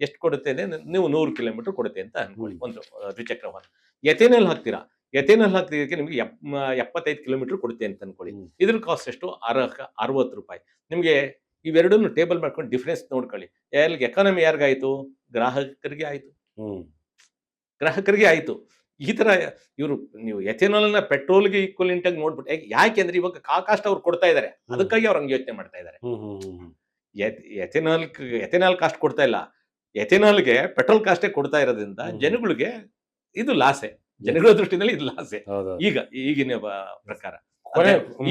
ಎಷ್ಟು ಕೊಡುತ್ತೆ ಅಂದ್ರೆ ನೀವು 100 ಕಿಲೋಮೀಟರ್ ಕೊಡುತ್ತೆ ಅಂತ ಅನ್ಕೊಳ್ಳಿ ಒಂದು ದ್ವಿಚಕ್ರ ವಾಹನ. ಎಥೆನಾಲ್ ಹಾಕ್ತೀರಾ, ಎಥೆನಾಲ್ ಹಾಕ್ತಿದ್ದಕ್ಕೆ ನಿಮ್ಗೆ 75 ಕಿಲೋಮೀಟರ್ ಕೊಡುತ್ತೆ ಅಂತ ಅನ್ಕೊಳ್ಳಿ. ಇದ್ರ ಕಾಸ್ಟ್ ಎಷ್ಟು? 60 ರೂಪಾಯಿ. ನಿಮ್ಗೆ ಇವೆರಡನ್ನು ಟೇಬಲ್ ಮಾಡ್ಕೊಂಡು ಡಿಫ್ರೆನ್ಸ್ ನೋಡ್ಕೊಳ್ಳಿ. ಎಕಾನಮಿ ಯಾರಿಗಾಯ್ತು? ಗ್ರಾಹಕರಿಗೆ ಆಯ್ತು. ಗ್ರಾಹಕರಿಗೆ ಆಯ್ತು. ಈ ತರ ಇವರು ನೀವು ಎಥೆನಾಲ್ನ ಪೆಟ್ರೋಲ್ಗೆ ಈಕ್ವಲೆಂಟ್ ಆಗಿ ನೋಡ್ಬಿಟ್ಟು, ಯಾಕೆಂದ್ರೆ ಇವಾಗ ಕಾಸ್ಟ್ ಅವ್ರು ಕೊಡ್ತಾ ಇದಾರೆ, ಅದಕ್ಕಾಗಿ ಅವ್ರು ಹಂಗೆ ಯೋಚನೆ ಮಾಡ್ತಾ ಇದಾರೆ. ಎಥೆನಾಲ್ ಕಾಸ್ಟ್ ಕೊಡ್ತಾ ಇಲ್ಲ, ಎಥೆನಾಲ್ಗೆ ಪೆಟ್ರೋಲ್ ಕಾಸ್ಟೇ ಕೊಡ್ತಾ ಇರೋದ್ರಿಂದ ಜನಗಳಿಗೆ ಇದು ಲಾಸೆ. ಜನಗಳ ದೃಷ್ಟಿನಲ್ಲಿ ಇದು ಲಾಸೆ. ಈಗಿನ ಪ್ರಕಾರ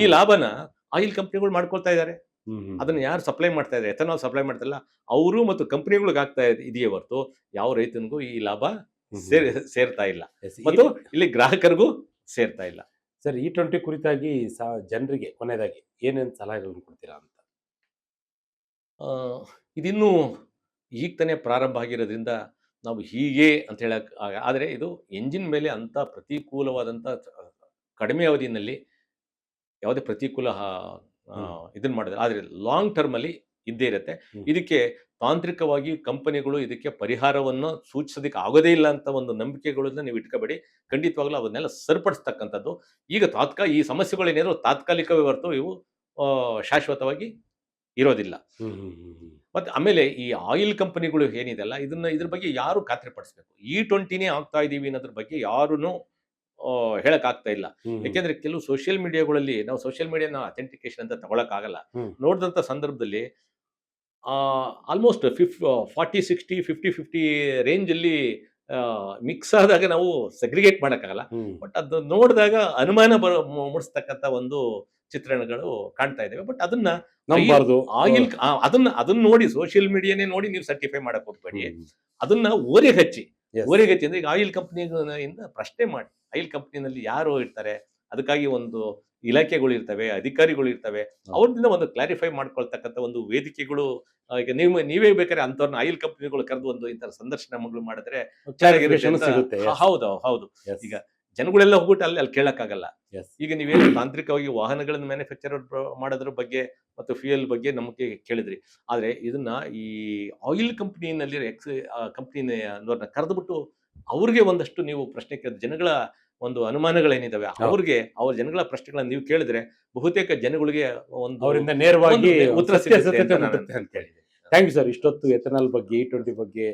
ಈ ಲಾಭನ ಆಯಿಲ್ ಕಂಪ್ನಿಗಳು ಮಾಡ್ಕೊಳ್ತಾ ಇದ್ದಾರೆ. ಅದನ್ನ ಯಾರು ಸಪ್ಲೈ ಮಾಡ್ತಾ ಇದ್ದಾರೆ, ಎಥೆನಾಲ್ ಸಪ್ಲೈ ಮಾಡ್ತಾ ಇಲ್ಲ, ಅವರು ಮತ್ತು ಕಂಪ್ನಿಗಳಿಗೆ ಆಗ್ತಾ ಇದೆಯೇ ಹೊರತು ಯಾವ ರೈತನಿಗೂ ಈ ಲಾಭ ಸೇರ್ತಾ ಇಲ್ಲ ಮತ್ತು ಇಲ್ಲಿ ಗ್ರಾಹಕರಿಗೂ ಸೇರ್ತಾ ಇಲ್ಲ. ಸರ್, E20 ಕುರಿತಾಗಿ ಜನರಿಗೆ ಕೊನೆಯದಾಗಿ ಏನೇನು ಸಲಹೆಗಳನ್ನು ಕೊಡ್ತೀರಾ ಅಂತ? ಇದಿನ್ನೂ ಈಗ ತಾನೇ ಪ್ರಾರಂಭ ಆಗಿರೋದ್ರಿಂದ ನಾವು ಹೀಗೆ ಅಂತ ಹೇಳಕ್ ಆದರೆ ಇದು ಎಂಜಿನ್ ಮೇಲೆ ಅಂತ ಪ್ರತಿಕೂಲವಾದಂಥ ಕಡಿಮೆ ಅವಧಿನಲ್ಲಿ ಯಾವುದೇ ಪ್ರತಿಕೂಲ ಇದನ್ನ ಮಾಡಿದ್ರೆ, ಆದರೆ ಲಾಂಗ್ ಟರ್ಮ್ ಅಲ್ಲಿ ಇದ್ದೇ ಇರುತ್ತೆ. ಇದಕ್ಕೆ ತಾಂತ್ರಿಕವಾಗಿ ಕಂಪನಿಗಳು ಇದಕ್ಕೆ ಪರಿಹಾರವನ್ನು ಸೂಚಿಸೋದಕ್ಕೆ ಆಗೋದೇ ಇಲ್ಲ ಅಂತ ಒಂದು ನಂಬಿಕೆಗಳನ್ನ ನೀವು ಇಟ್ಕೋಬೇಡಿ. ಖಂಡಿತವಾಗ್ಲೂ ಅವನ್ನೆಲ್ಲ ಸರಿಪಡಿಸ್ತಕ್ಕಂಥದ್ದು. ಈಗ ಈ ಸಮಸ್ಯೆಗಳೇನೇನೋ ತಾತ್ಕಾಲಿಕವೇ ಹೊರತು ಇವು ಶಾಶ್ವತವಾಗಿ ಇರೋದಿಲ್ಲ. ಮತ್ತೆ ಆಮೇಲೆ ಈ ಆಯಿಲ್ ಕಂಪನಿಗಳು ಏನಿದೆಲ್ಲ ಇದ್ರ ಬಗ್ಗೆ ಯಾರು ಖಾತ್ರಿ ಪಡಿಸ್ಬೇಕು. E20ನೇ ಆಗ್ತಾ ಇದೀವಿ ಅನ್ನೋದ್ರ ಬಗ್ಗೆ ಯಾರೂ ಹೇಳಕ್ ಆಗ್ತಾ ಇಲ್ಲ. ಯಾಕೆಂದ್ರೆ ಕೆಲವು ಸೋಷಿಯಲ್ ಮೀಡಿಯಾಗಳಲ್ಲಿ ನಾವು ಸೋಷಿಯಲ್ ಮೀಡಿಯಾನ ಅಥೆಂಟಿಕೇಶನ್ ಅಂತ ತಗೊಳಕ್ ಆಗಲ್ಲ. ನೋಡಿದಂತ ಸಂದರ್ಭದಲ್ಲಿ ಆಲ್ಮೋಸ್ಟ್ 40-60 50-50 ರೇಂಜ್ ಅಲ್ಲಿ ಮಿಕ್ಸ್ ಆದಾಗ ನಾವು ಸೆಗ್ರಿಗೇಟ್ ಮಾಡಕ್ಕಾಗಲ್ಲ. ಬಟ್ ಅದು ನೋಡಿದಾಗ ಅನುಮಾನ ಮೂಡಿಸ್ತಕ್ಕಂಥ ಒಂದು ಚಿತ್ರಣಗಳು ಕಾಣ್ತಾ ಇದಾವೆ. ಬಟ್ ಅದನ್ನ ಆಯಿಲ್ ಅದನ್ನ ನೋಡಿ ಸೋಷಿಯಲ್ ಮೀಡಿಯಾನೇ ನೋಡಿ ನೀವು ಸರ್ಟಿಫೈ ಮಾಡಕ್ ಹೋಗ್ಬೇಡಿ. ಅದನ್ನ ಓರೆಗೆ ಹಚ್ಚಿ ಅಂದ್ರೆ ಈಗ ಆಯಿಲ್ ಕಂಪ್ನಿಯಿಂದ ಪ್ರಶ್ನೆ ಮಾಡಿ. ಆಯಿಲ್ ಕಂಪ್ನಿನಲ್ಲಿ ಯಾರು ಇರ್ತಾರೆ, ಅದಕ್ಕಾಗಿ ಒಂದು ಇಲಾಖೆಗಳು ಇರ್ತವೆ, ಅಧಿಕಾರಿಗಳು ಇರ್ತವೆ, ಅವ್ರದಿಂದ ಒಂದು ಕ್ಲಾರಿಫೈ ಮಾಡ್ಕೊಳ್ತಕ್ಕಂಥ ಒಂದು ವೇದಿಕೆಗಳು. ಈಗ ನೀವೇ ಬೇಕಾದ್ರೆ ಅಂತವ್ರನ್ನ ಆಯಿಲ್ ಕಂಪ್ನಿಗಳು ಕರೆದು ಒಂದು ಇಂಥ ಸಂದರ್ಶನಗಳು ಮಾಡಿದ್ರೆ ಹೌದು. ಈಗ ಜನಗಳೆಲ್ಲ ಹೋಗ್ಬಿಟ್ಟು ಅಲ್ಲಿ ಕೇಳಕ್ಕಾಗಲ್ಲ. ಈಗ ನೀವೇನು ತಾಂತ್ರಿಕವಾಗಿ ವಾಹನಗಳನ್ನು ಮ್ಯಾನುಫ್ಯಾಕ್ಚರ್ ಮಾಡೋದ್ರ ಬಗ್ಗೆ ಮತ್ತು ಫ್ಯೂಯಲ್ ಬಗ್ಗೆ ನಮಗೆ ಕೇಳಿದ್ರಿ. ಆದ್ರೆ ಇದನ್ನ ಈ ಆಯಿಲ್ ಕಂಪ್ನಿನಲ್ಲಿ ಕಂಪ್ನಿಯವ್ರನ್ನ ಕರೆದುಬಿಟ್ಟು ಅವ್ರಿಗೆ ಒಂದಷ್ಟು ನೀವು ಪ್ರಶ್ನೆ ಕೇಳಿದ್ರೆ, ಜನಗಳ ಒಂದು ಅನುಮಾನಗಳೇನಿದಾವೆ ಅವ್ರ ಜನಗಳ ಪ್ರಶ್ನೆಗಳನ್ನ ನೀವು ಕೇಳಿದ್ರೆ ಬಹುತೇಕ ಜನಗಳಿಗೆ ಒಂದು ಅವರಿಂದ ನೇರವಾಗಿ ಉತ್ತರ ಸಿಗುತ್ತೆ ಅಂತ ಹೇಳಿ. Thank you sir. ಇಷ್ಟೊತ್ತು ಎಥೆನಾಲ್ ಬಗ್ಗೆ, E20 ಬಗ್ಗೆ,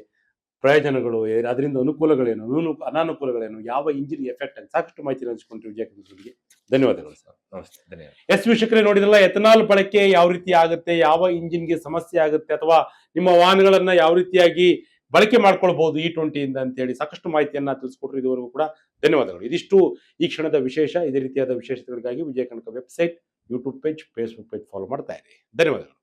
ಪ್ರಯೋಜನಗಳು, ಅದರಿಂದ ಅನುಕೂಲಗಳೇನು, ಅನಾನುಕೂಲಗಳೇನು, ಯಾವ ಇಂಜಿನ್ ಎಫೆಕ್ಟ್ ಅಂತ ಸಾಕಷ್ಟು ಮಾಹಿತಿ ಹಂಚಿಕೊಂಡ್ರಿ ವಿಜಯಕುಮಾರ್ಗೆ. ಧನ್ಯವಾದಗಳು ಸರ್. ನಮಸ್ತೆ. ಧನ್ಯವಾದ. ಎಸ್ ವೀಕ್ಷಕರೇ, ನೋಡಿದ್ರಲ್ಲ ಎಥೆನಾಲ್ ಬಳಕೆ ಯಾವ ರೀತಿ ಆಗುತ್ತೆ, ಯಾವ ಇಂಜಿನ್ಗೆ ಸಮಸ್ಯೆ ಆಗುತ್ತೆ, ಅಥವಾ ನಿಮ್ಮ ವಾಹನಗಳನ್ನ ಯಾವ ರೀತಿಯಾಗಿ ಬಳಕೆ ಮಾಡ್ಕೊಳ್ಬಹುದು E20 ಇಂದ ಅಂತ ಹೇಳಿ ಸಾಕಷ್ಟು ಮಾಹಿತಿಯನ್ನ ತಿಳಿಸ್ಕೊಟ್ರು. ಇದುವರೆಗೂ ಕೂಡ ಧನ್ಯವಾದಗಳು. ಇದಿಷ್ಟು ಈ ಕ್ಷಣದ ವಿಶೇಷ. ಇದೇ ರೀತಿಯಾದ ವಿಶೇಷತೆಗಳಿಗಾಗಿ Vijaya Kanaka website, YouTube page, Facebook page follow ಮಾಡ್ತಾ ಇರಿ. ಧನ್ಯವಾದಗಳು.